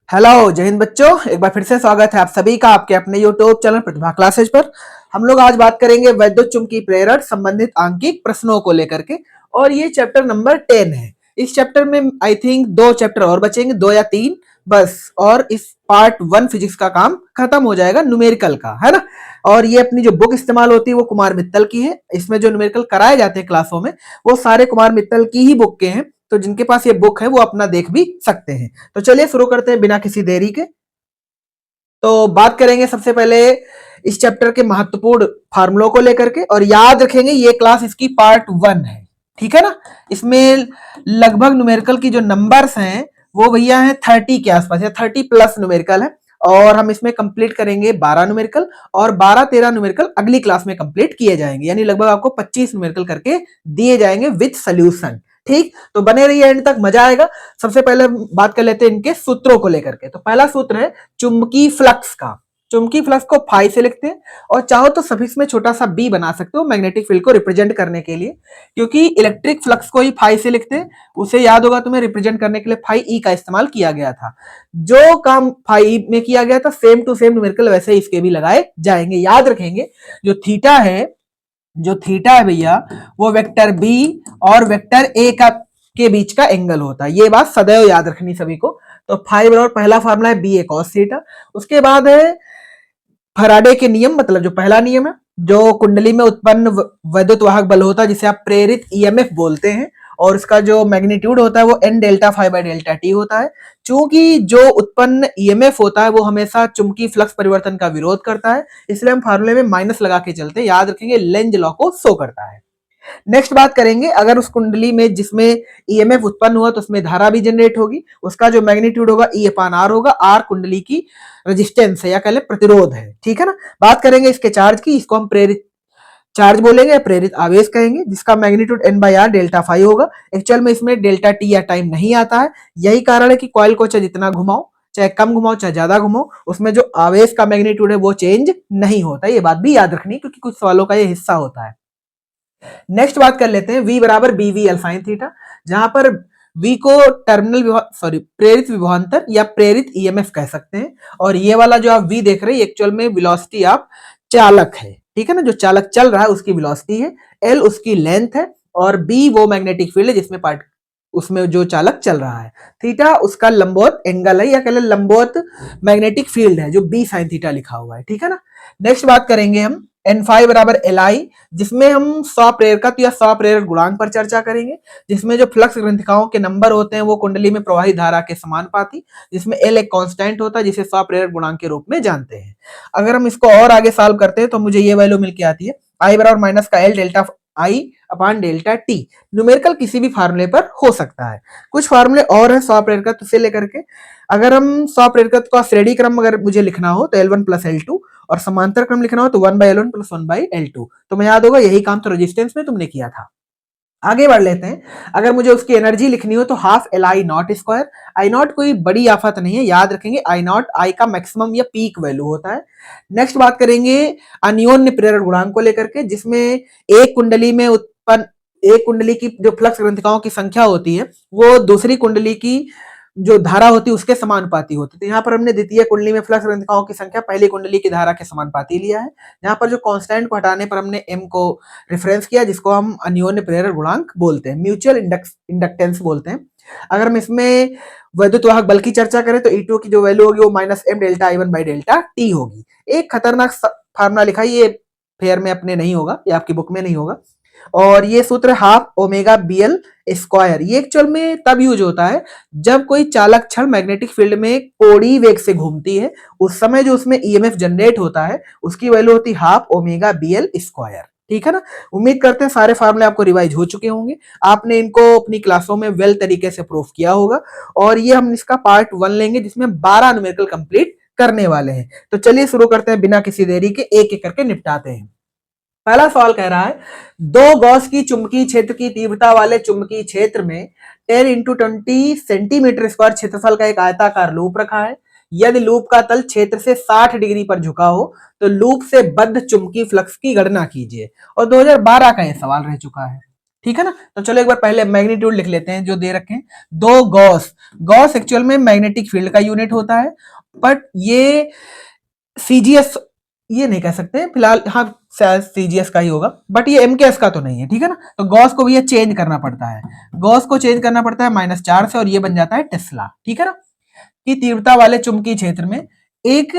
Hello जय हिंद बच्चों, एक बार फिर से स्वागत है आप सभी का आपके अपने यूट्यूब चैनल प्रतिभा क्लासेज पर। हम लोग आज बात करेंगे वैद्युत चुंबकीय प्रेरण संबंधित आंकिक प्रश्नों को लेकर के, और ये चैप्टर नंबर 10 है। इस चैप्टर में आई थिंक 2 चैप्टर और बचेंगे, 2 या 3 बस, और इस पार्ट 1 फिजिक्स का काम खत्म हो जाएगा, न्यूमेरिकल का, है ना। और ये अपनी जो बुक इस्तेमाल होती है वो कुमार मित्तल की है। इसमें जो न्यूमेरिकल कराए जाते हैं क्लासों में वो सारे कुमार मित्तल की ही बुक के हैं, तो जिनके पास ये बुक है वो अपना देख भी सकते हैं। तो चलिए शुरू करते हैं बिना किसी देरी के। तो बात करेंगे सबसे पहले इस चैप्टर के महत्वपूर्ण फार्मूलों को लेकर के, और याद रखेंगे ये क्लास इसकी पार्ट 1 है, ठीक है ना। इसमें लगभग न्यूमेरिकल की जो नंबर्स हैं वो भैया हैं 30 के आसपास या 30 प्लस न्यूमेरिकल है, और हम इसमें कंप्लीट करेंगे 12 न्यूमेरिकल, और 12-13 न्यूमेरिकल अगली क्लास में कंप्लीट किए जाएंगे, यानी लगभग आपको 25 न्यूमेरिकल करके दिए जाएंगे विद सोल्यूशन। ठीक, तो बने रहिए एंड तक, मजा आएगा। सबसे पहले बात कर लेते हैं इनके सूत्रों को लेकर के। तो पहला सूत्र है चुंबकीय फ्लक्स का। चुंबकीय फ्लक्स को फाई से लिखते हैं, और चाहो तो सफिक्स में छोटा सा बी बना सकते हो मैग्नेटिक फील्ड को रिप्रेजेंट करने के लिए, क्योंकि इलेक्ट्रिक फ्लक्स को ही फाई से लिखते हैं। उसे याद होगा तुम्हें, रिप्रेजेंट करने के लिए फाई ई का इस्तेमाल किया गया था। जो काम फाई में किया गया था सेम टू सेम न्यूमेरिकल वैसे ही इसके भी लगाए जाएंगे। याद रखेंगे जो थीटा है भैया, वो वेक्टर बी और वेक्टर ए का के बीच का एंगल होता है। ये बात सदैव याद रखनी सभी को। तो फाई बराबर पहला फार्मूला है बी ए कॉस थीटा। उसके बाद है फैराडे के नियम, मतलब जो पहला नियम है, जो कुंडली में उत्पन्न वैद्युत वाहक बल होता है जिसे आप प्रेरित ईएमएफ बोलते हैं, और इसका जो मैग्नीट्यूड होता है वो N delta phi by delta T होता है। चूंकि जो उत्पन्न ईएमएफ होता है वो हमेशा चुंबकीय फ्लक्स परिवर्तन का विरोध करता है, इसलिए हम फार्मूले में माइनस लगा के चलते हैं। याद रखेंगे, लेंज लॉ को शो करता है। नेक्स्ट बात करेंगे, अगर उस कुंडली में जिसमें ईएमएफ उत्पन्न हुआ तो उसमें धारा भी जनरेट होगी, उसका जो मैग्नीट्यूड होगा ई अपान आर होगा। आर कुंडली की रेजिस्टेंस है या कह ले प्रतिरोध है, ठीक है ना। बात करेंगे इसके चार्ज की, इसको हम प्रेरित चार्ज बोलेंगे या प्रेरित आवेश कहेंगे, जिसका magnitude N by R delta phi होगा। एक्चुअल में इसमें डेल्टा टी या टाइम नहीं आता है। यही कारण है कि कॉइल को चाहे जितना घुमाओ, चाहे कम घुमाओ चाहे ज्यादा घुमाओ, उसमें जो आवेश का मैग्नीट्यूड है वो चेंज नहीं होता। ये बात भी याद रखनी, क्योंकि कुछ सवालों का ये हिस्सा होता है। नेक्स्ट बात कर लेते हैं V बराबर B V L sine theta, जहां पर V को प्रेरित विभवांतर या प्रेरित ईएमएफ कह सकते हैं, और ये वाला जो आप V देख रहे हैं एक्चुअल में वेलोसिटी आप चालक है, ठीक है ना। जो चालक चल रहा है उसकी वेलोसिटी है, L उसकी लेंथ है, और B वो मैग्नेटिक फील्ड है जिसमें उसमें जो चालक चल रहा है। थीटा उसका लंबवत एंगल है या कह लंबवत मैग्नेटिक फील्ड है, जो बी साइन थीटा लिखा हुआ है, ठीक है ना। नेक्स्ट बात करेंगे हम एन फाइव बराबर एल आई, जिसमें हम स्वप्रेरकत्व या स्वप्रेरक गुणांक पर चर्चा करेंगे, जिसमें जो फ्लक्स ग्रंथिकाओं के नंबर होते हैं वो कुंडली में प्रवाहित धारा के समानुपाती, जिसमें एल एक कांस्टेंट होता है जिसे स्वप्रेरक गुणांक के रूप में जानते हैं। अगर हम इसको और आगे सॉल्व करते हैं तो मुझे ये वैल्यू मिलके आती है आई बराबर माइनस का एल डेल्टा आई अपान डेल्टा टी। न्यूमेरिकल किसी भी फार्मूले पर हो सकता है। कुछ फार्मूले और है स्वप्रेरकत्व से लेकर के। अगर हम स्वप्रेरकत्व का श्रेणी क्रम अगर मुझे लिखना हो तो L1 प्लस L2, और समांतर क्रम लिखना हो तो 1/L1 प्लस 1/L2। तो मैं याद होगा यही काम तो रेजिस्टेंस में तुमने किया था। आगे बढ़ लेते हैं। अगर मुझे उसकी एनर्जी लिखनी हो तो half L I not square. I not कोई बड़ी आफत नहीं है, याद रखेंगे आई नॉट आई का मैक्सिमम या पीक वैल्यू होता है। नेक्स्ट बात करेंगे अन्योन्य प्रेरण गुणांक को लेकर के, जिसमें एक कुंडली में उत्पन्न एक कुंडली की जो फ्लक्स ग्रंथिकाओं की संख्या होती है वो दूसरी कुंडली की जो धारा होती है उसके समानुपाती होती है। तो यहाँ पर हमने द्वितीय कुंडली में फ्लक्स ग्रंथिकाओं की संख्या पहली कुंडली की धारा के समानुपाती लिया है। यहाँ पर जो कांस्टेंट को हटाने पर हमने m को रेफरेंस किया, जिसको हम अन्योन्य प्रेरण गुणांक बोलते हैं, म्यूचुअल इंडक्टेंस बोलते हैं। अगर हम इसमें वैद्युत वाहक बल की चर्चा करें तो E2 की जो वैल्यू होगी वो minus M delta I one by delta T होगी। एक खतरनाक फार्मूला लिखा है, ये फेयर में अपने नहीं होगा, ये आपकी बुक में नहीं होगा, और ये सूत्र half omega B L square. ये एक्चुअल में तब यूज होता है जब कोई चालक क्षण मैग्नेटिक फील्ड में कोणीय वेग से घूमती है, उस समय जो उसमें ईएमएफ जनरेट होता है उसकी वैल्यू होती है half omega B L square, ठीक है ना। उम्मीद करते हैं सारे फार्मूले आपको रिवाइज हो चुके होंगे, आपने इनको अपनी क्लासों में वेल तरीके से प्रूफ किया होगा, और ये हम इसका पार्ट 1 लेंगे जिसमें 12 न्यूमेरिकल कंप्लीट करने वाले हैं। तो चलिए शुरू करते हैं बिना किसी देरी के, एक एक करके निपटाते हैं। पहला सवाल कह रहा है, दो गॉस की चुंबकीय क्षेत्र की तीव्रता वाले चुंबकीय क्षेत्र में 10 इंटू 20 सेंटीमीटर स्क्वायर क्षेत्रफल का एक आयताकार लूप रखा है। यदि लूप का तल क्षेत्र से 60 डिग्री पर झुका हो तो लूप से बद्ध चुंबकीय फ्लक्स की गणना कीजिए। और 2012 का यह सवाल रह चुका है। ठीक है ना। तो चलो एक बार पहले मैग्नीट्यूड लिख लेते हैं जो दे रखे हैं। दो गॉस, गॉस एक्चुअल में मैग्नेटिक फील्ड का यूनिट होता है, बट ये सीजीएस ये नहीं कह सकते फिलहाल, हाँ शायद सीजीएस का ही होगा, बट ये एमकेएस का तो नहीं है, ठीक है ना। तो गॉस को भी ये चेंज करना पड़ता है, गॉस को चेंज करना पड़ता है -4 से, और ये बन जाता है टेस्ला, ठीक है ना। कि तीव्रता वाले चुंबकीय क्षेत्र में एक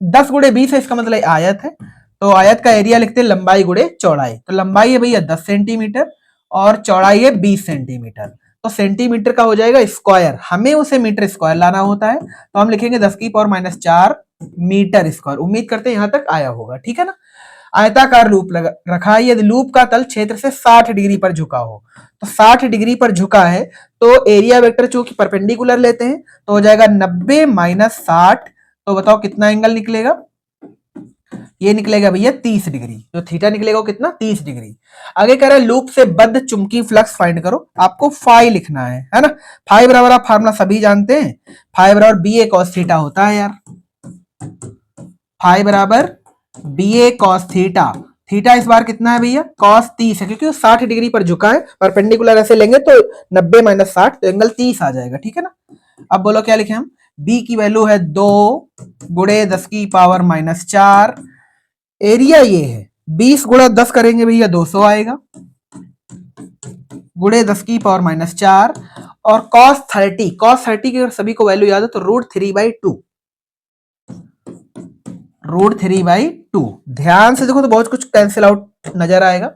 10 गुणे 20 है, इसका मतलब आयत है, तो आयत का एरिया लिखते हैं लंबाई गुणे चौड़ाई। तो लंबाई है भैया 10 सेंटीमीटर और चौड़ाई है 20 सेंटीमीटर, तो सेंटीमीटर का हो जाएगा स्क्वायर, हमें उसे मीटर स्क्वायर लाना होता है, तो हम लिखेंगे 10 की पावर -4 मीटर स्क्वायर। उम्मीद करते हैं यहां तक आया होगा, ठीक है ना। आयताकार लूप रखा है, यदि लूप का तल क्षेत्र से 60 डिग्री पर झुका हो, तो 60 डिग्री पर झुका है तो एरिया वेक्टर चूंकि परपेंडिकुलर लेते हैं तो हो जाएगा 90 माइनस 60, तो बताओ कितना एंगल निकलेगा। ये निकलेगा भैया 30 डिग्री, जो थीटा निकलेगा वो कितना 30 डिग्री। आगे कह रहा है लूप से बद्ध चुंबकीय फ्लक्स फाइंड करो, आपको फाई लिखना है ना। फाई बराबर आप फार्मूला सभी जानते हैं, फाई बराबर बी ए कॉस थीटा होता है यार, फाई बराबर बी ए कॉस थीटा। थीटा इस बार कितना है भैया कॉस 30 है, क्योंकि 60 डिग्री पर झुका है, परपेंडिकुलर ऐसे लेंगे तो 90 माइनस 60 तो एंगल 30 आ जाएगा, ठीक है ना। अब बोलो क्या लिखे हम, बी की वैल्यू है 2 गुणे 10 की पावर -4, एरिया ये है 20 गुणा 10 करेंगे भैया 200 आएगा, गुणे 10 की पावर -4, और कॉस 30, कॉस 30 की अगर सभी को वैल्यू याद है तो √3/2, √3/2। ध्यान से देखो तो बहुत कुछ कैंसिल आउट नजर आएगा,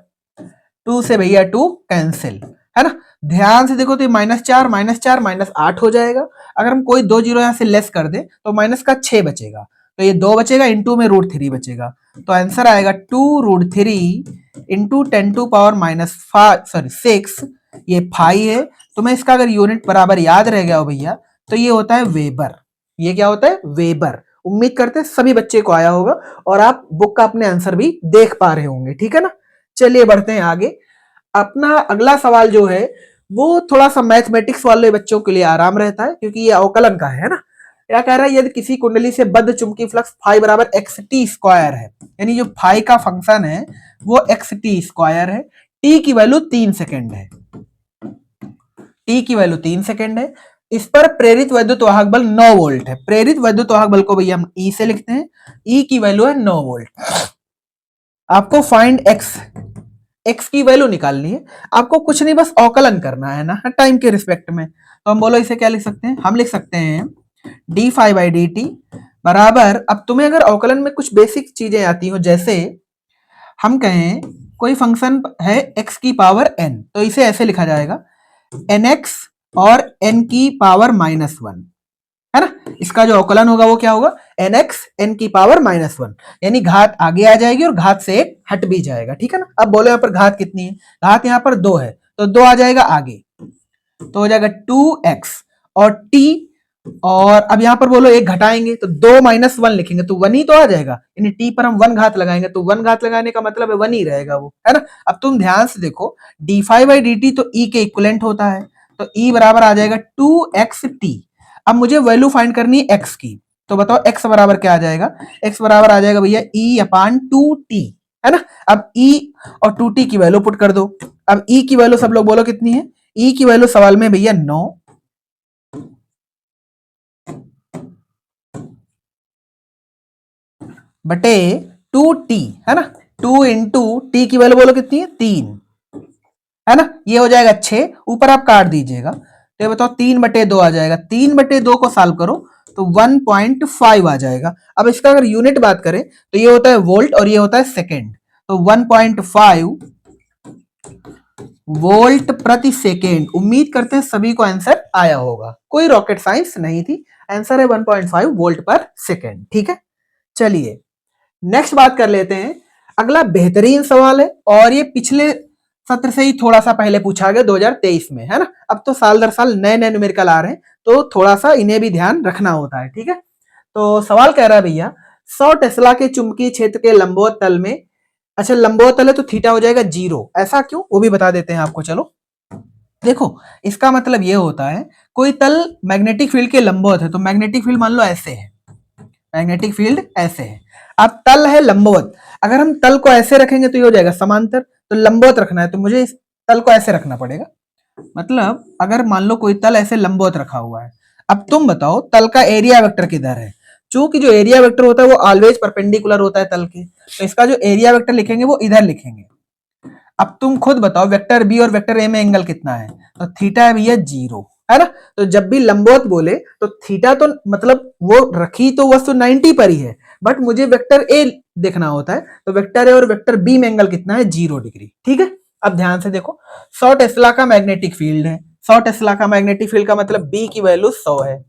2 से भैया 2 कैंसिल, है ना। ध्यान से देखो तो -4 -4 -8 हो जाएगा, अगर हम कोई 2 जीरो यहां से लेस कर दे तो माइनस का 6 बचेगा, तो ये 2 बचेगा, इंटू में √3 बचेगा, तो आंसर आएगा 2√3 इंटू 10⁻⁵, ये फाई है। तुम्हें इसका अगर यूनिट बराबर याद रह गया हो भैया तो ये होता है वेबर, ये क्या होता है वेबर। उम्मीद करते हैं सभी बच्चे को आया होगा और आप बुक का अपने आंसर भी देख पा रहे होंगे, ठीक है ना। चलिए बढ़ते हैं आगे। अपना अगला सवाल जो है वो थोड़ा सा मैथमेटिक्स वाले बच्चों के लिए आराम रहता है, क्योंकि ये अवकलन का है ना। क्या कह रहा है, यदि किसी कुंडली से बद्ध चुंबकीय फ्लक्स फाई बराबर xt² है, यानी जो फाई का फंक्शन है वो xt² है, टी की वैल्यू 3 सेकेंड है, टी की वैल्यू 3 सेकेंड है, इस पर प्रेरित वैद्युत वाहक बल 9 वोल्ट है। प्रेरित वैद्युत वाहक बल को भैया हम ई से लिखते हैं, ई की वैल्यू है 9 वोल्ट। आपको फाइंड एक्स की वैल्यू निकालनी है, आपको कुछ नहीं बस अवकलन करना है ना टाइम के रिस्पेक्ट में। तो हम बोलो इसे क्या लिख सकते हैं, हम लिख सकते हैं d∅dt बराबर, अब तुम्हें अगर अवकलन में कुछ बेसिक चीजें आती हो, जैसे हम कहें कोई फंक्शन है x की पावर n, तो इसे ऐसे लिखा जाएगा nx और n की पावर -1, है ना। इसका जो अवकलन होगा वो क्या होगा, nx n की पावर -1, यानी घात आगे आ जाएगी और घात से एक हट भी जाएगा, ठीक है ना। अब बोलो यहाँ पर घात कितनी है, घात यहाँ पर 2 है तो 2 आ जाएगा आगे, तो हो जाएगा 2x और t, और अब यहाँ पर बोलो एक घटाएंगे तो 2 - 1 लिखेंगे तो 1 ही तो आ जाएगा, यानी t पर हम 1 घात लगाएंगे तो 1 घात लगाने का मतलब है 1 ही रहेगा वो, है ना। अब तुम ध्यान से देखो d∅dt तो e के इक्विवेलेंट होता है, तो e बराबर आ जाएगा 2xt। अब मुझे वैल्यू फाइंड करनी है x की, तो बताओ x बराबर क्या आ जाएगा, x बराबर आ जाएगा भैया e/2t, है ना। अब e और 2t की वैल्यू पुट कर दो। अब e की वैल्यू सब लोग बोलो कितनी है, e की वैल्यू सवाल में भैया 9 बटे 2t, है ना। 2 इंटू टी की वैल्यू बोलो कितनी है 3, है ना। ये हो जाएगा 6, ऊपर आप काट दीजिएगा तो ये बताओ 3/2 आ जाएगा, 3/2 को सॉल्व करो तो 1.5 आ जाएगा। अब इसका अगर यूनिट बात करें तो ये होता है वोल्ट और ये होता है सेकेंड, तो 1.5 वोल्ट प्रति सेकेंड। उम्मीद करते हैं सभी को आंसर आया होगा, कोई रॉकेट साइंस नहीं थी, आंसर है 1.5 वोल्ट पर सेकेंड, ठीक है। चलिए नेक्स्ट बात कर लेते हैं। अगला बेहतरीन सवाल है और ये पिछले सत्र से ही थोड़ा सा पहले पूछा गया 2023 में, है ना। अब तो साल दर साल नए नए न्यूमेरिकल आ रहे हैं तो थोड़ा सा इन्हें भी ध्यान रखना होता है, ठीक है। तो सवाल कह रहा है भैया 100 टेस्ला के चुंबकीय क्षेत्र के लंबवत तल में, अच्छा लंबवत तल है तो थीटा हो जाएगा 0, ऐसा क्यों वो भी बता देते हैं आपको। चलो देखो इसका मतलब ये होता है कोई तल मैग्नेटिक फील्ड के लंबवत है, तो मैग्नेटिक फील्ड मान लो ऐसे है, मैग्नेटिक फील्ड ऐसे है, अब तल है लंबवत, अगर हम तल को ऐसे रखेंगे तो ये हो जाएगा समांतर, तो लंबवत रखना है तो मुझे तल को ऐसे रखना पड़ेगा। मतलब अगर मान लो कोई तल ऐसे लंबवत रखा हुआ है, अब तुम बताओ तल का एरिया वेक्टर किधर है। चूंकि जो एरिया वेक्टर होता है वो ऑलवेज परपेंडिकुलर होता है तल के, तो इसका जो एरिया वेक्टर लिखेंगे वो इधर लिखेंगे। अब तुम खुद बताओ वेक्टर बी और वेक्टर ए में एंगल कितना है, तो थीटा है भैया 0, है ना। तो जब भी लंबवत बोले तो थीटा तो मतलब वो रखी तो वस्तु 90 पर ही है, बट मुझे वेक्टर ए देखना होता है, तो वेक्टर ए और वेक्टर बी में एंगल कितना है, 0 डिग्री। ठीक है, अब ध्यान से देखो, 100 टेस्ला का मैग्नेटिक फील्ड है। 100 टेस्ला का मैग्नेटिक फील्ड का मतलब बी की वैल्यू 100 है।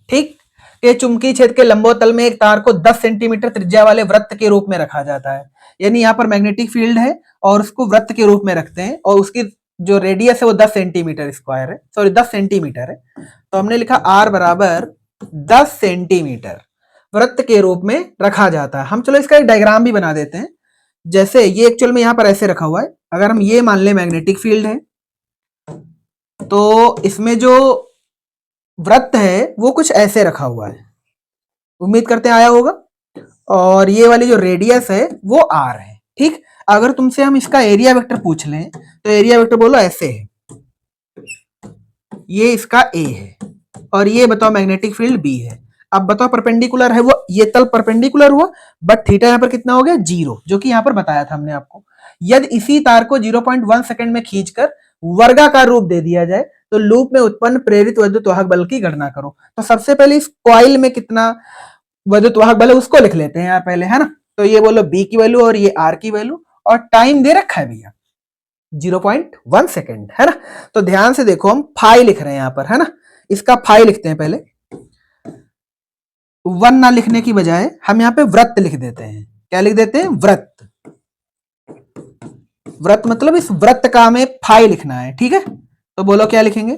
ठीक, ये चुंबकीय क्षेत्र के लंबोतल में एक तार को 10 सेंटीमीटर त्रिज्या वाले वृत्त के रूप में रखा जाता है। यानी यहाँ पर मैग्नेटिक फील्ड है और उसको वृत्त के रूप में रखते हैं, और उसकी जो रेडियस है वो 10 सेंटीमीटर स्क्वायर है, सॉरी 10 सेंटीमीटर है। तो हमने लिखा आर बराबर 10 सेंटीमीटर वृत्त के रूप में रखा जाता है। हम चलो इसका एक डायग्राम भी बना देते हैं। जैसे ये एक्चुअल में यहाँ पर ऐसे रखा हुआ है, अगर हम ये मान लें मैग्नेटिक फील्ड है, तो इसमें जो वृत्त है वो कुछ ऐसे रखा हुआ है, उम्मीद करते हैं आया होगा। और ये वाली जो रेडियस है वो आर है। ठीक, अगर तुमसे हम इसका एरिया वेक्टर पूछ लें तो एरिया वेक्टर बोलो ऐसे है, ये इसका ए है, और ये बताओ मैग्नेटिक फील्ड बी है। अब बताओ परपेंडिकुलर है वो, ये तल परपेंडिकुलर हुआ, बट थीटा यहाँ पर कितना हो गया 0, जो कि यहाँ पर बताया था हमने आपको। यदि इसी तार को 0.1 सेकंड में खींचकर वर्गाकार रूप दे दिया जाए तो लूप में उत्पन्न प्रेरित विद्युत वाहक बल की गणना करो। तो सबसे पहले इस कॉइल में कितना विद्युत वाहक बल है उसको लिख लेते हैं यार पहले, है ना। तो ये बोलो बी की वैल्यू और ये आर की वैल्यू, और टाइम दे रखा है भैया 0.1 सेकेंड, है ना। तो ध्यान से देखो, हम फाई लिख रहे हैं यहाँ पर, है ना। इसका फाई लिखते हैं पहले, 1 ना लिखने की बजाय हम यहाँ पे वृत्त लिख देते हैं। क्या लिख देते हैं, वृत्त। वृत्त मतलब इस वृत्त का हमें फाई लिखना है, ठीक है। तो बोलो क्या लिखेंगे,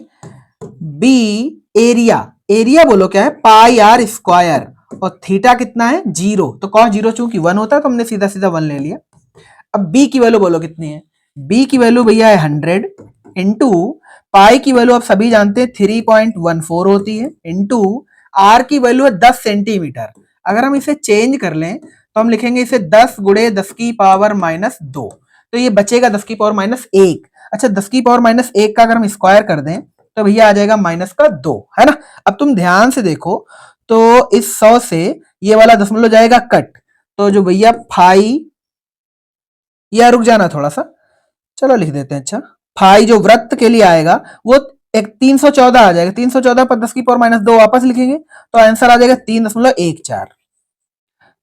बी एरिया, एरिया बोलो क्या है, पाई आर स्क्वायर, और थीटा कितना है 0, तो कॉस 0 चूंकि 1 होता है तो हमने सीधा सीधा 1 ले लिया। अब बी की वैल्यू बोलो कितनी है, बी की वैल्यू भैया है 100 इंटू पाई की वैल्यू आप सभी जानते हैं 3.14 होती है, इंटू आर की वैल्यू है 10 सेंटीमीटर। अगर हम इसे चेंज कर लें तो हम लिखेंगे इसे 10 गुणे 10 की पावर माइनस 2, तो ये बचेगा 10 की पावर माइनस 1। अच्छा, 10 की पावर माइनस 1 का अगर हम स्क्वायर कर दें तो भैया आ जाएगा माइनस का 2, है ना। अब तुम ध्यान से देखो, तो इस 100 से ये वाला दशमलव जाएगा कट, तो जो भैया फाई, या रुक जाना थोड़ा सा, चलो लिख देते हैं। अच्छा, फाई जो वृत्त के लिए आएगा वो एक 314 आ जाएगा, 314 पर 10 की पावर माइनस 2 वापस लिखेंगे तो आंसर आ जाएगा 3.14,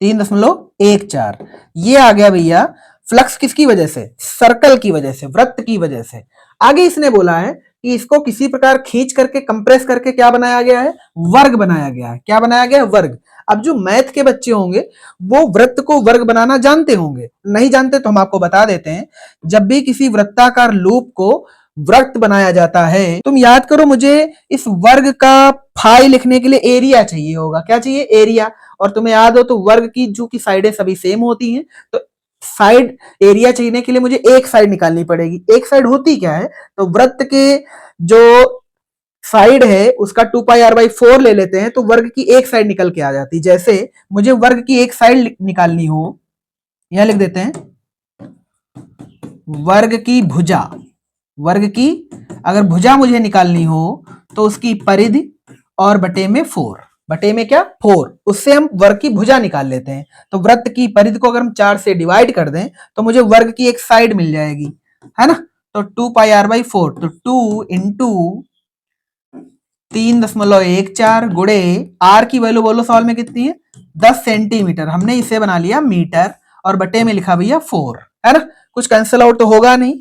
3.14। ये आ गया भैया फ्लक्स किसकी वजह से, सर्कल की वजह से, वृत्त की वजह से। आगे इसने बोला है कि इसको किसी प्रकार खींच करके कंप्रेस करके क्या बनाया गया है, वर्ग बनाया गया है। क्या बनाया गया है, वर्ग। अब जो मैथ के बच्चे होंगे वो वृत्त को वर्ग बनाना जानते होंगे, नहीं जानते तो हम आपको बता देते हैं। जब भी किसी वृत्ताकार लूप को वृत्त बनाया जाता है, तुम याद करो, मुझे इस वर्ग का फाई लिखने के लिए एरिया चाहिए होगा। क्या चाहिए, एरिया। और तुम्हें याद हो तो वर्ग की जो की साइडें सभी सेम होती हैं, तो साइड एरिया चाहिए के लिए मुझे एक साइड निकालनी पड़ेगी। एक साइड होती क्या है, तो वृत्त के जो साइड है उसका 2πr/4 ले लेते हैं, तो वर्ग की एक साइड निकल के आ जाती। जैसे मुझे वर्ग की एक साइड निकालनी हो, यहां लिख देते हैं वर्ग की भुजा। वर्ग की अगर भुजा मुझे निकालनी हो तो उसकी परिधि और बटे में 4, बटे में क्या 4, उससे हम वर्ग की भुजा निकाल लेते हैं। तो वृत्त की परिधि को अगर हम 4 से डिवाइड कर दें तो मुझे वर्ग की एक साइड मिल जाएगी, है ना। तो 2πr/4, तो 2 इंटू 3.14 गुणे आर की वैल्यू बोलो सवाल में कितनी है, 10 सेंटीमीटर। हमने इसे बना लिया मीटर और बटे में लिखा भैया 4, है ना। कुछ कैंसिल आउट तो होगा नहीं,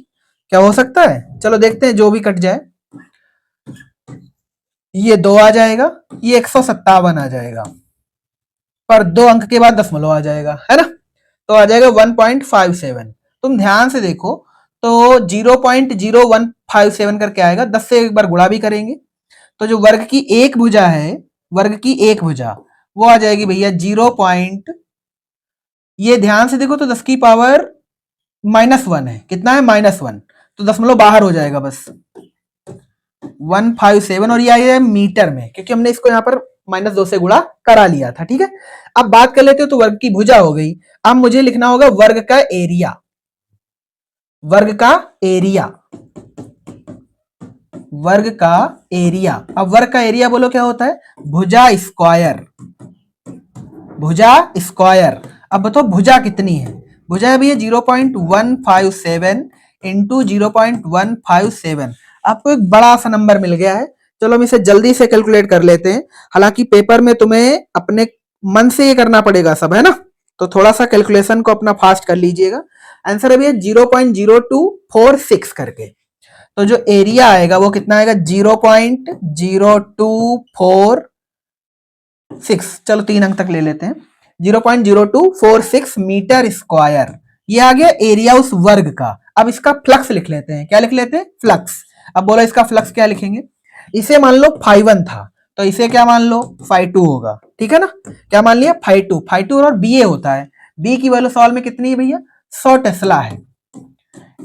क्या हो सकता है, चलो देखते हैं, जो भी कट जाए। ये 2 आ जाएगा, ये 157 आ जाएगा, पर 2 अंक के बाद दशमलव आ जाएगा, है ना। तो आ जाएगा 1.57। तुम ध्यान से देखो तो 0.0157 करके आएगा, 10 से एक बार गुणा भी करेंगे तो जो वर्ग की एक भुजा है, वर्ग की एक भुजा वो आ जाएगी भैया 0. ये ध्यान से देखो तो 10 की पावर -1 है, कितना है -1, तो दशमलव बाहर हो जाएगा बस 157, और ये आया है मीटर में क्योंकि हमने इसको यहाँ पर -2 से गुणा करा लिया था, ठीक है। अब बात कर लेते हो, तो वर्ग की भुजा हो गई। अब मुझे लिखना होगा वर्ग का एरिया। वर्ग का एरिया, वर्ग का एरिया। अब वर्ग का एरिया बोलो क्या होता है, भुजा स्क्वायर, भुजा स्क्वायर। अब बताओ भुजा कितनी है, भुजा भी है 0.157 इंटू 0.157। आपको एक बड़ा सा नंबर मिल गया है। चलो हम इसे जल्दी से कैलकुलेट कर लेते हैं। हालांकि पेपर में तुम्हें अपने मन से ये करना पड़ेगा सब, है ना, तो थोड़ा सा कैलकुलेशन को अपना फास्ट कर लीजिएगा। आंसर अभी है 0.0246 करके। तो जो एरिया आएगा वो कितना आएगा, 0.0246। चलो 3 अंक तक ले लेते हैं, 0.0246 मीटर स्क्वायर। ये आ गया एरिया उस वर्ग का। अब इसका फ्लक्स लिख लेते हैं, क्या लिख लेते हैं, फ्लक्स। अब बोलो इसका फ्लक्स क्या लिखेंगे, इसे मान लो φ1 था, तो इसे क्या मान लो φ2 होगा, ठीक है ना। क्या मान लिया, φ2, φ2 और बी ए होता है। बी की वैल्यू सवाल में कितनी है भैया, 100 टेस्ला है,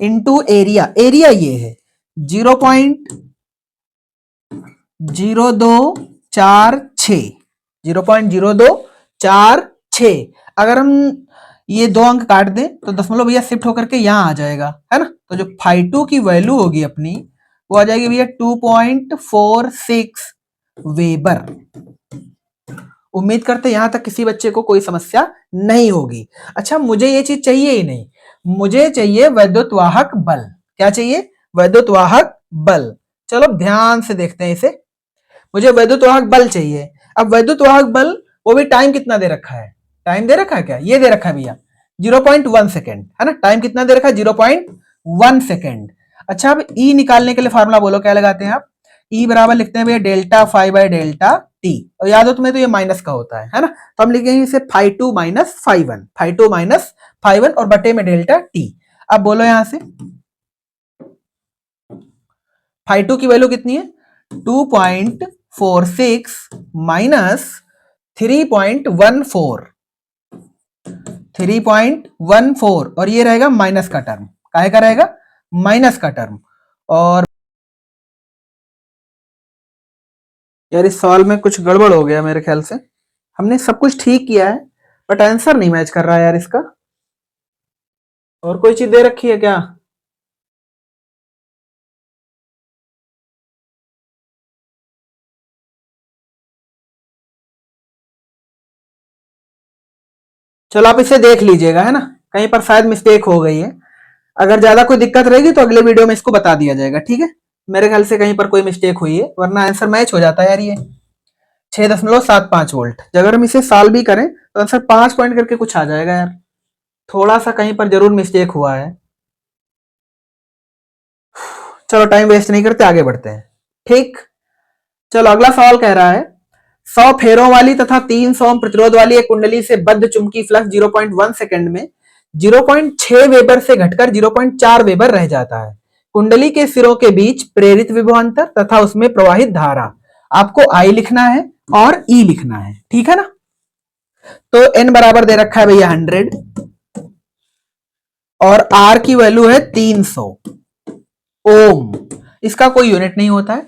इंटू एरिया, एरिया ये है 0.0246, 0.0246। अगर हम ये 2 अंक काट दें तो दशमलव भैया शिफ्ट होकर के यहां आ जाएगा, है ना। तो जो φ2 की वैल्यू होगी अपनी, वो आ जाएगी भैया 2.46 वेबर। उम्मीद करते यहां तक किसी बच्चे को कोई समस्या नहीं होगी। अच्छा, मुझे ये चीज चाहिए ही नहीं, मुझे चाहिए वैद्युत वाहक बल। क्या चाहिए, वैद्युत वाहक बल। चलो ध्यान से देखते हैं इसे। मुझे वैद्युत वाहक बल चाहिए। अब वैद्युत वाहक बल, वो भी टाइम कितना दे रखा है, टाइम दे रखा है क्या, ये दे रखा है भैया 0.1 सेकेंड, है ना। टाइम कितना दे रखा है, 0.1 सेकेंड। अच्छा, अब ई निकालने के लिए फार्मूला बोलो क्या लगाते हैं आप, ई बराबर लिखते हैं भैया delta five by delta T. और याद हो तुम्हें तो ये माइनस का होता है ना, तो हम लिखेंगे इसे φ2 माइनस φ1, φ2 माइनस φ1 और बटे में डेल्टा टी। अब बोलो यहां से φ2 की वैल्यू कितनी है, 2.46 माइनस 3.14, 3.14, और ये रहेगा माइनस का टर्म, काहे का रहेगा, माइनस का टर्म। और यार इस सवाल में कुछ गड़बड़ हो गया मेरे ख्याल से, हमने सब कुछ ठीक किया है बट आंसर नहीं मैच कर रहा है यार इसका। और कोई चीज दे रखी है क्या, चलो आप इसे देख लीजिएगा, है ना, कहीं पर शायद मिस्टेक हो गई है। अगर ज्यादा कोई दिक्कत रहेगी तो अगले वीडियो में इसको बता दिया जाएगा, ठीक है। मेरे ख्याल से कहीं पर कोई मिस्टेक हुई है, वरना आंसर मैच हो जाता है यार। ये 6.75 वोल्ट, अगर हम इसे सॉल्व भी करें तो आंसर 5 पॉइंट करके कुछ आ जाएगा यार। थोड़ा सा कहीं पर जरूर मिस्टेक हुआ है। चलो टाइम वेस्ट नहीं करते, आगे बढ़ते हैं, ठीक। चलो अगला सवाल कह रहा है, 100 फेरों वाली तथा 300 ओम प्रतिरोध वाली एक कुंडली से बद्ध चुंबकीय फ्लक्स 0.1 सेकंड में 0.6 वेबर से घटकर 0.4 वेबर रह जाता है। कुंडली के सिरों के बीच प्रेरित विभवांतर तथा उसमें प्रवाहित धारा, आपको आई लिखना है और ई लिखना है, ठीक है ना। तो एन बराबर दे रखा है भैया 100 और आर की वैल्यू है 300 ओम। इसका कोई यूनिट नहीं होता है।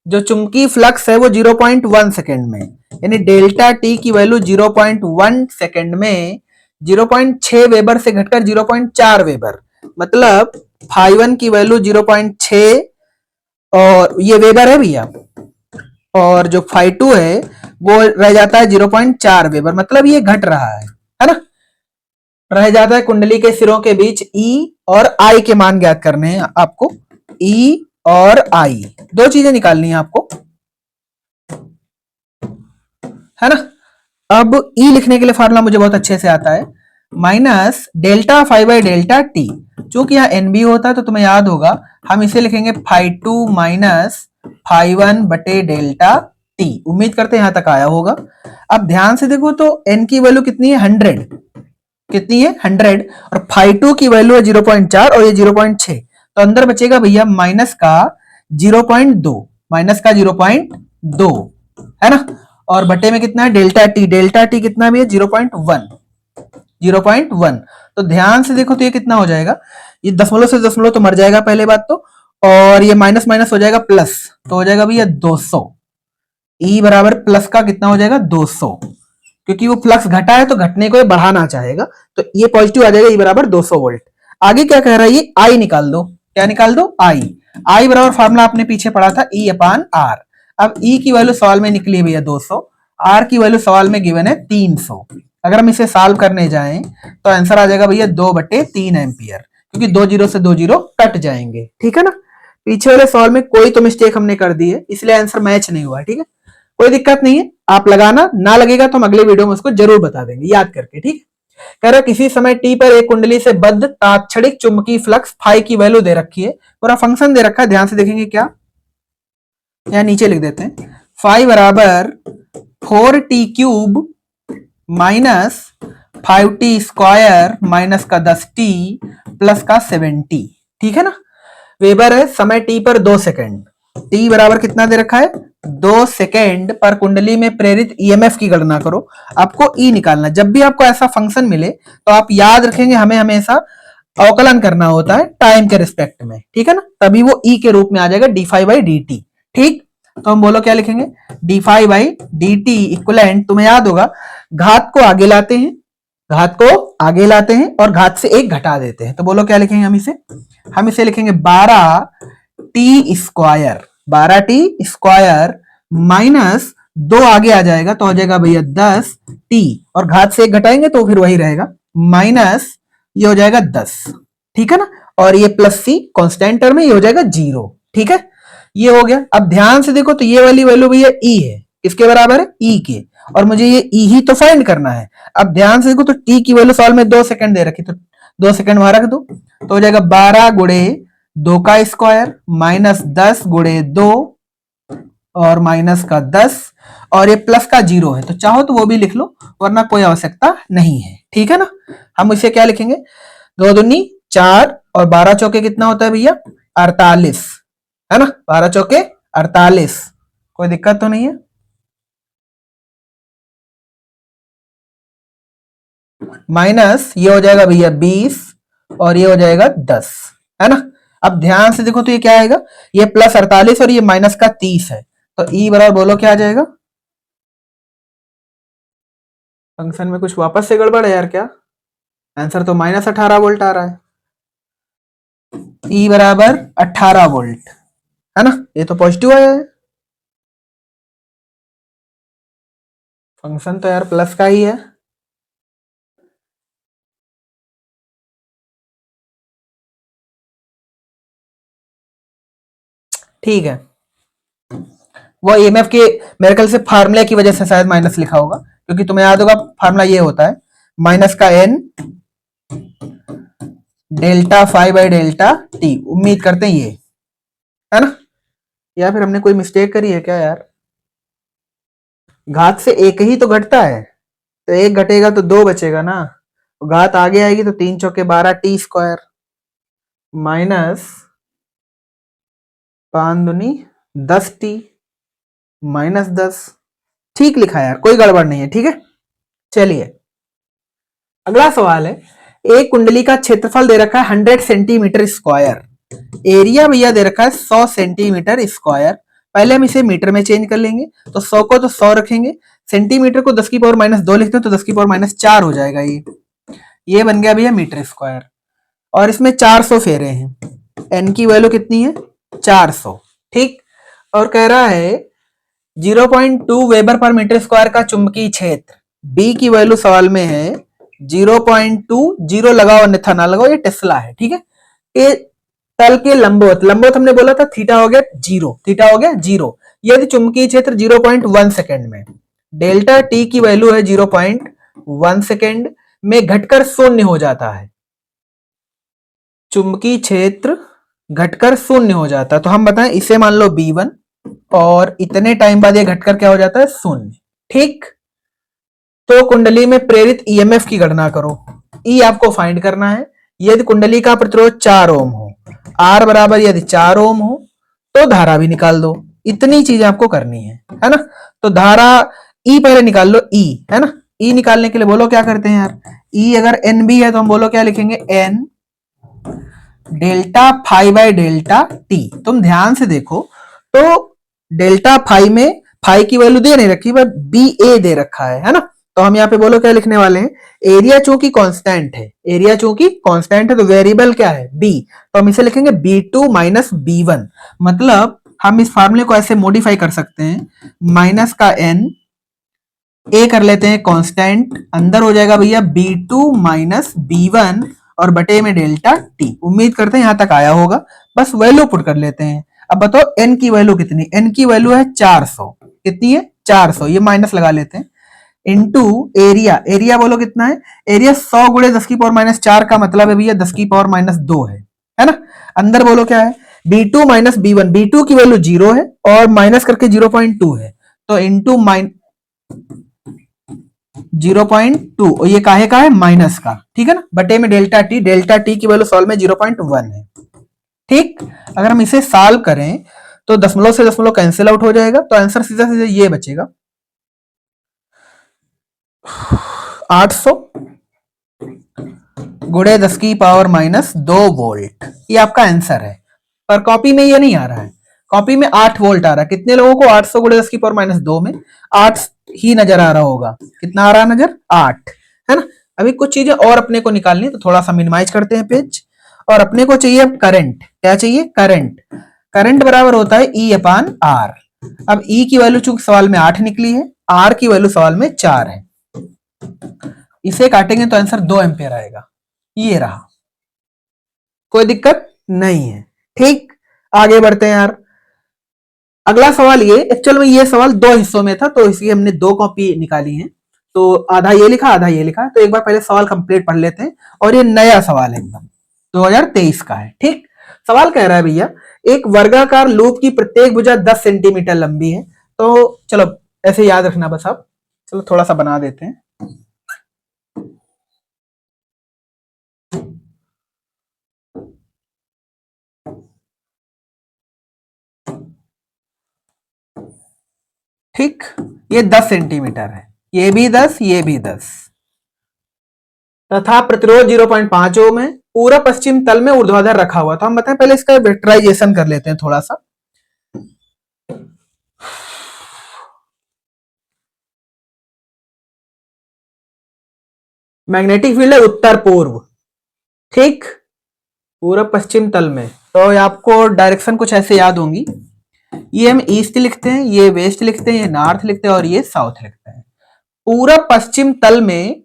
जो चुंबकीय फ्लक्स है वो 0.1 सेकेंड में, यानी डेल्टा टी की वैल्यू 0.1 सेकेंड में 0.6 वेबर से घटकर 0.4 वेबर, मतलब φ1 की वैल्यू 0.6 और ये वेबर है भैया, और जो φ2 है वो रह जाता है 0.4 वेबर, मतलब ये घट रहा है ना। रह जाता है कुंडली के सिरों के बीच ई और आई के मान ज्ञात करने हैं आपको। ई और आई, दो चीजें निकालनी है आपको, है ना। अब ई लिखने के लिए फार्मूला मुझे बहुत अच्छे से आता है, minus delta five by delta T. चूंकि यहाँ एन बी होता है तो तुम्हें याद होगा, हम इसे लिखेंगे φ2 माइनस φ1 बटे डेल्टा टी। उम्मीद करते हैं यहां तक आया होगा। अब ध्यान से देखो तो एन की वैल्यू कितनी है, 100, कितनी है 100, और φ2 की वैल्यू है 0.4 और ये 0.6, तो अंदर बचेगा भैया माइनस का 0.2, माइनस का 0.2, है ना। और बटे में कितना है डेल्टा टी, डेल्टा टी कितना भी है 0.1, 0.1। तो ध्यान से देखो तो ये कितना हो जाएगा, ये दशमलव से दशमलव तो मर जाएगा पहले बात तो, और ये माइनस माइनस हो जाएगा प्लस, तो हो जाएगा भैया 200। ई बराबर प्लस का कितना हो जाएगा 200, क्योंकि वो फ्लक्स घटा है तो घटने को ये बढ़ाना चाहेगा, तो ये पॉजिटिव आ जाएगा, ई बराबर 200 वोल्ट। आगे क्या कह रहा है ये, आई निकाल दो। क्या निकाल दो, आई। आई बराबर फार्मूला आपने पीछे पढ़ा था ई अपान आर। अब ई की वैल्यू सवाल में निकली भैया 200, आर की वैल्यू सवाल में गिवन है 300। अगर हम इसे सॉल्व करने जाएं तो आंसर आ जाएगा भैया 2/3 एम्पियर, क्योंकि 2 जीरो से 2 जीरो कट जाएंगे। ठीक है ना, पीछे वाले सवाल में कोई तो मिस्टेक हमने कर दी है, इसलिए आंसर मैच नहीं हुआ। ठीक है, कोई दिक्कत नहीं है, आप लगाना, ना लगेगा तो हम अगले वीडियो में उसको जरूर बता देंगे याद करके। ठीक, कह रहा किसी समय टी पर एक कुंडली से बद्ध तात्क्षणिक चुंबकीय फ्लक्स फाई की वैल्यू दे रखी है, पूरा फंक्शन दे रखा है, ध्यान से देखेंगे क्या, यहां नीचे लिख देते हैं, फाई बराबर 4t³ माइनस 5t² माइनस का 10t प्लस का 7t। ठीक है ना, वेबर है समय टी पर 2 सेकेंड, टी बराबर कितना दे रखा है 2 सेकेंड पर कुंडली में प्रेरित ईएमएफ की गणना करो। आपको ई निकालना, जब भी आपको ऐसा फंक्शन मिले तो आप याद रखेंगे हमें हमेशा अवकलन करना होता है टाइम के रिस्पेक्ट में। ठीक है ना, तभी वो ई के रूप में आ जाएगा d∅dt। ठीक, तो हम बोलो क्या लिखेंगे, d∅dt इक्वलेंट, तुम्हें याद होगा घात को आगे लाते हैं, घात को आगे लाते हैं और घात से एक घटा देते हैं, तो बोलो क्या लिखेंगे हम इसे लिखेंगे 12t² 12t² माइनस 2 आगे आ जाएगा तो हो जाएगा भैया 10t, और घात से एक घटाएंगे तो फिर वही रहेगा, माइनस ये हो जाएगा 10। ठीक है ना, और ये प्लस सी कांस्टेंट टर्म में ये हो जाएगा 0। ठीक है, ये हो गया। अब ध्यान से देखो तो ये वाली वैल्यू भैया ई है, किसके बराबर है, ई के, और मुझे ये ई ही तो फाइंड करना है। अब ध्यान से देखो तो टी की वैल्यू सॉल्व में 2 सेकंड दे रखी, तो 2 सेकंड वहां रख दो, तो हो जाएगा 12 गुणे 2 का स्क्वायर माइनस 10 गुणे 2 और माइनस का 10, और ये प्लस का 0 है, तो चाहो तो वो भी लिख लो, वरना कोई आवश्यकता नहीं है। ठीक है ना, हम इसे क्या लिखेंगे, 2 दूनी 4 और 12 चौके कितना होता है भैया 48, है ना, 12 चौके 48, कोई दिक्कत तो नहीं है। माइनस ये हो जाएगा भैया 20 और ये हो जाएगा 10, है ना। अब ध्यान से देखो तो ये क्या आएगा, ये प्लस 48 और ये माइनस का 30 है, तो ई बराबर बोलो क्या आ जाएगा, फंक्शन में कुछ वापस से गड़बड़ है यार क्या, आंसर तो -18 वोल्ट आ रहा है, ई बराबर 18 वोल्ट, है ना, ये तो पॉजिटिव आया है, फंक्शन तो यार प्लस का ही है। ठीक है, वो ईएमएफ के मेरे ख्याल से फार्मूले की वजह से शायद माइनस लिखा होगा, क्योंकि तुम्हें याद होगा फार्मूला ये होता है माइनस का n delta phi by delta T, उम्मीद करते हैं ये, है ना, या फिर हमने कोई मिस्टेक करी है क्या यार, घात से एक ही तो घटता है, तो एक घटेगा तो 2 बचेगा ना, घात आगे आएगी तो 3 चौके 12t² माइनस 5 दूनी 10t माइनस 10। ठीक लिखा यार, कोई गड़बड़ नहीं है। ठीक है, चलिए अगला सवाल है, एक कुंडली का क्षेत्रफल दे रखा है 100 सेंटीमीटर स्क्वायर, एरिया भैया दे रखा है 100 सेंटीमीटर स्क्वायर। पहले हम इसे मीटर में चेंज कर लेंगे, तो 100 को तो 100 रखेंगे, सेंटीमीटर को 10 की पावर -2 लिखते हैं तो 10 की पावर -4 हो जाएगा, ये बन गया भैया मीटर स्क्वायर, और इसमें 400 फेरे हैं, एन की वैल्यू कितनी है 400। ठीक, और कह रहा है 0.2 वेबर पर मीटर स्क्वायर का चुंबकीय क्षेत्र, बी की वैल्यू सवाल में है 0.2, 0 लगाओ अन्यथा ना लगाओ, ये टेस्ला है। ठीक है, ये तल के लंबवत, लंबवत हमने बोला था थीटा हो गया 0, थीटा हो गया 0, यदि चुंबकीय क्षेत्र 0.1 सेकेंड में, डेल्टा टी की वैल्यू है 0.1 सेकेंड में घटकर 0 हो जाता है, चुंबकीय क्षेत्र घटकर 0 हो जाता है, तो हम बताएं इसे मान लो B1 और इतने टाइम बाद ये घटकर क्या हो जाता है 0। ठीक, तो कुंडली में प्रेरित ईएमएफ की गणना करो, ई आपको फाइंड करना है, यदि कुंडली का प्रतिरोध 4 ओम हो, आर बराबर यदि 4 ओम हो तो धारा भी निकाल दो, इतनी चीजें आपको करनी है ना। तो धारा ई पहले निकाल लो, ई है ना, ई निकालने के लिए बोलो क्या करते हैं यार, ई अगर एन बी है तो हम बोलो क्या लिखेंगे, N delta phi by delta T. तुम ध्यान से देखो तो डेल्टा फाई में फाई की वैल्यू दे नहीं रखी, बट बी ए दे रखा है ना, तो हम यहाँ पे बोलो क्या लिखने वाले हैं, एरिया चूंकि कांस्टेंट है, एरिया चूंकि कांस्टेंट है तो वेरिएबल क्या है, बी, तो हम इसे लिखेंगे b2 माइनस b1। मतलब हम इस फार्मूले को ऐसे मॉडिफाई कर सकते हैं, माइनस का n, ए कर लेते हैं कांस्टेंट, अंदर हो जाएगा भैया b2 माइनस b1 और बटे में डेल्टा t। उम्मीद करते हैं यहां तक आया होगा। बस वैल्यू पुट कर लेते हैं। अब बताओ n की वैल्यू कितनी, n की वैल्यू है 400, कितनी है 400, ये माइनस लगा लेते हैं, इनटू एरिया, एरिया बोलो कितना है, एरिया 100 गुणे 10 की पावर माइनस 4 का मतलब है भैया 10 की पावर माइनस 2 है ना। अंदर बोलो क्या है, b2 माइनस b1, b2 की वैल्यू 0 है और माइनस करके 0.2 है, तो इंटू 0.2, और ये काहे का है, माइनस का, ठीक है ना, बटे में डेल्टा टी, डेल्टा टी की वैल्यू सॉल्व में 0.1 है। ठीक, अगर हम इसे सॉल्व करें तो दशमलव से दशमलव कैंसिल आउट हो जाएगा, तो आंसर सीधा सीधा ये बचेगा 800 गुणे 10 की पावर माइनस 2 वोल्ट, ये आपका आंसर है। पर कॉपी में ये नहीं आ रहा है, कॉपी में 8 वोल्ट आ रहा है। कितने लोगों को 800 गुणे 10 की पावर माइनस 2 में 8 ही नजर आ रहा होगा, कितना आ रहा है नजर, 8, है ना। अभी कुछ चीजें और अपने को निकालनी, तो थोड़ा सा मिनिमाइज करते हैं पेज, और अपने को चाहिए अब करंट, क्या चाहिए, करंट। करंट बराबर होता है E अपान R। अब E की वैल्यू चूंकि सवाल में 8 निकली है, R की वैल्यू सवाल में 4 है, इसे काटेंगे तो आंसर 2 एम्पियर आएगा, ये रहा, कोई दिक्कत नहीं है। ठीक, आगे बढ़ते हैं यार। अगला सवाल ये, एक्चुअल में ये सवाल 2 हिस्सों में था, तो इसलिए हमने 2 कॉपी निकाली है, तो आधा ये लिखा आधा ये लिखा, तो एक बार पहले सवाल कंप्लीट पढ़ लेते हैं। और ये नया सवाल है एकदम 2023 का है। ठीक, सवाल कह रहा है भैया एक वर्गाकार लूप की प्रत्येक भुजा 10 सेंटीमीटर लंबी है, तो चलो ऐसे याद रखना बस आप, चलो थोड़ा सा बना देते हैं। ठीक, ये 10 सेंटीमीटर है, ये भी 10, ये भी 10, तथा प्रतिरोध 0.5 ओम है, पूरा पश्चिम तल में ऊर्ध्वाधर रखा हुआ। तो हम बताएं पहले इसका वेक्टराइजेशन कर लेते हैं थोड़ा सा। मैग्नेटिक फील्ड है उत्तर पूर्व, ठीक, पूरा पश्चिम तल में, तो आपको डायरेक्शन कुछ ऐसे याद होंगी, ये हम ईस्ट लिखते हैं, ये वेस्ट लिखते हैं, ये नॉर्थ लिखते हैं और ये साउथ लिखते हैं। पूरा पश्चिम तल में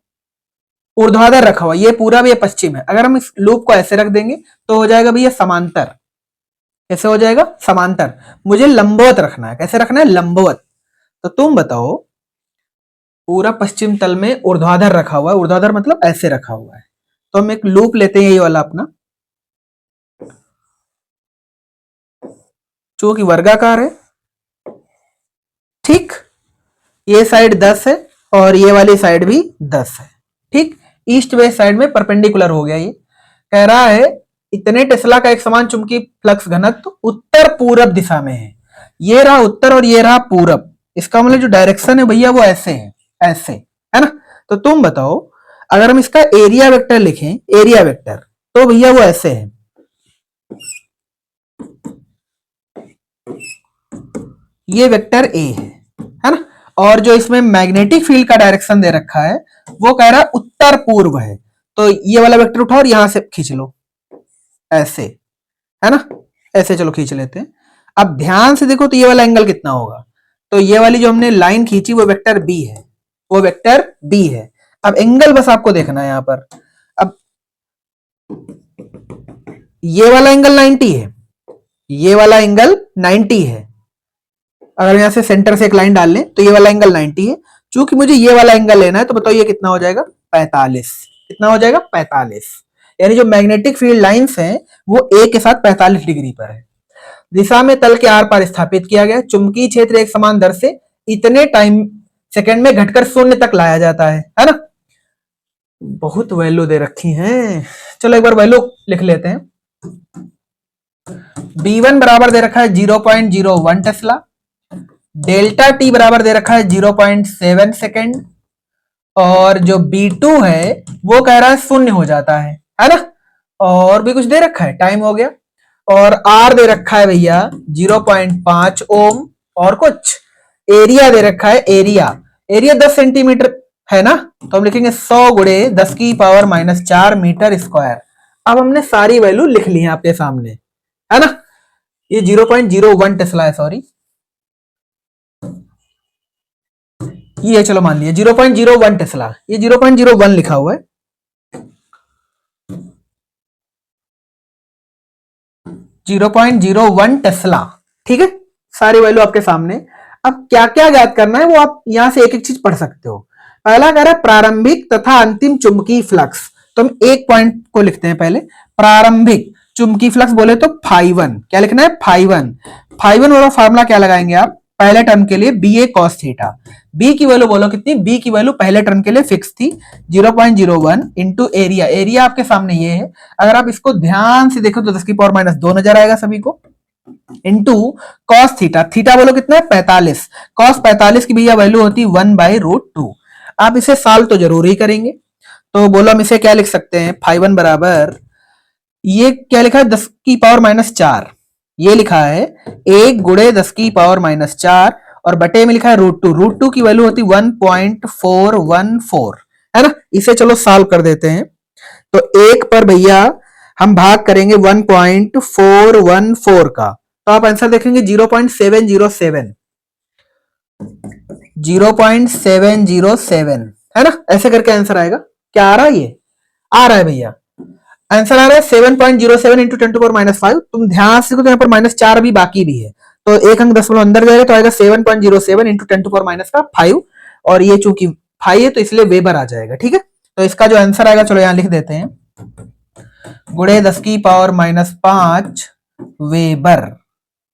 ऊर्ध्वाधर रखा हुआ, ये पूरा भी पश्चिम है। अगर हम इस लूप को ऐसे रख देंगे तो हो जाएगा भैया समांतर, कैसे हो जाएगा, समांतर। मुझे लंबवत रखना है, कैसे रखना है, लंबवत। तो तुम बताओ, पूरा पश्चिम तल में ऊर्ध्वाधर रखा हुआ है, ऊर्ध्वाधर मतलब ऐसे रखा हुआ है, तो हम एक लूप लेते हैं ये वाला अपना, जो कि वर्गाकार है। ठीक, ये साइड 10 है और ये वाली साइड भी 10 है। ठीक, ईस्ट वेस्ट साइड में परपेंडिकुलर हो गया। ये कह रहा है इतने टेस्ला का एक समान चुंबकीय फ्लक्स घनत्व उत्तर पूरब दिशा में है। ये रहा उत्तर और ये रहा पूरब, इसका मतलब जो डायरेक्शन है भैया वो ऐसे है, ऐसे, है ना। तो तुम बताओ अगर हम इसका एरिया वेक्टर लिखें, एरिया वेक्टर, तो भैया वो ऐसे है, ये वेक्टर ए है ना। और जो इसमें मैग्नेटिक फील्ड का डायरेक्शन दे रखा है वो कह रहा है उत्तर पूर्व है, तो ये वाला वेक्टर उठाओ और यहां से खींच लो, ऐसे, है ना, ऐसे चलो खींच लेते हैं। अब ध्यान से देखो तो ये वाला एंगल कितना होगा, तो ये वाली जो हमने लाइन खींची वो वेक्टर बी है, वो वेक्टर बी है। अब एंगल बस आपको देखना है यहां पर। अब ये वाला एंगल 90 है, ये वाला एंगल 90 है। अगर यहां से सेंटर से एक लाइन डाल लें तो ये वाला एंगल 90 है। चूंकि मुझे ये वाला एंगल लेना है तो बताओ ये कितना हो जाएगा, 45। कितना हो जाएगा, 45। यानी जो मैग्नेटिक फील्ड लाइंस हैं वो ए के साथ 45 डिग्री पर है। दिशा में तल के आर पार स्थापित किया गया चुंबकीय क्षेत्र एक समान दर से इतने टाइम सेकंड में घटकर शून्य तक लाया जाता है ना। बहुत वैल्यू दे रखी हैं, चलो एक बार वैल्यू लिख लेते हैं। B1 बराबर दे रखा है 0.01 टेस्ला, डेल्टा टी बराबर दे रखा है 0.7 सेकेंड, और जो B2 है वो कह रहा है शून्य हो जाता है ना। और भी कुछ दे रखा है, टाइम हो गया, और R दे रखा है भैया 0.5 ओम, और कुछ एरिया दे रखा है, एरिया 10 सेंटीमीटर है ना, तो हम लिखेंगे 100 गुणे 10 की पावर -4 मीटर स्क्वायर। अब हमने सारी वैल्यू लिख ली है आपके सामने, है ना। ये 0.01 टेस्ला है, सॉरी, ये चलो मान लिया 0.01 टेस्ला, ये 0.01 लिखा हुआ है। 0.01 टेस्ला, ठीक है। सारी वैल्यू आपके सामने। अब क्या क्या ज्ञात करना है वो आप यहां से एक एक चीज पढ़ सकते हो। पहला कह रहा है प्रारंभिक तथा अंतिम चुंबकीय फ्लक्स, तो हम एक पॉइंट को लिखते हैं पहले। प्रारंभिक चुंबकीय फ्लक्स बोले तो φ1, क्या लिखना है φ1 वाला फार्मूला क्या लगाएंगे आप पहले टर्म के लिए, बी ए कॉस थीटा। बी की वैल्यू बोलो कितनी, बी की वैल्यू पहले टर्म के लिए फिक्स थी 0.01 इंटू एरिया, एरिया आपके सामने ये है। अगर आप इसको ध्यान से देखो तो 10 की पावर -2 नजर आएगा सभी को, इंटू कॉस थीटा, थीटा बोलो कितना है 45, कॉस 45 की भैया वैल्यू होती 1/√2। आप इसे सॉल्व तो जरूर ही करेंगे, तो बोलो हम इसे क्या लिख सकते हैं, φ1 बराबर, ये क्या लिखा है 10 की पावर -4, ये लिखा है 1 गुणे 10 की पावर -4 और बटे में लिखा है √2, √2 की वैल्यू होती 1.414, है ना। इसे चलो सॉल्व कर देते हैं, तो एक पर भैया हम भाग करेंगे 1.414 का, तो आप आंसर देखेंगे 0.707, 0.707, है ना। ऐसे करके आंसर आएगा। क्या आ रहा है, ये आ रहा है भैया, आंसर आ रहा है 7.07 इंटू 10⁻⁵। तुम ध्यान से देखो तो यहाँ पर -4 भी बाकी भी है, तो एक अंक दशमलव अंदर जाएगा तो आएगा 7.07 इंटू 10⁻⁵, और ये चूंकि 5 है तो इसलिए वेबर आ जाएगा, ठीक है। तो इसका जो आंसर आएगा चलो यहाँ लिख देते हैं, गुणे 10 की पावर -5 वेबर,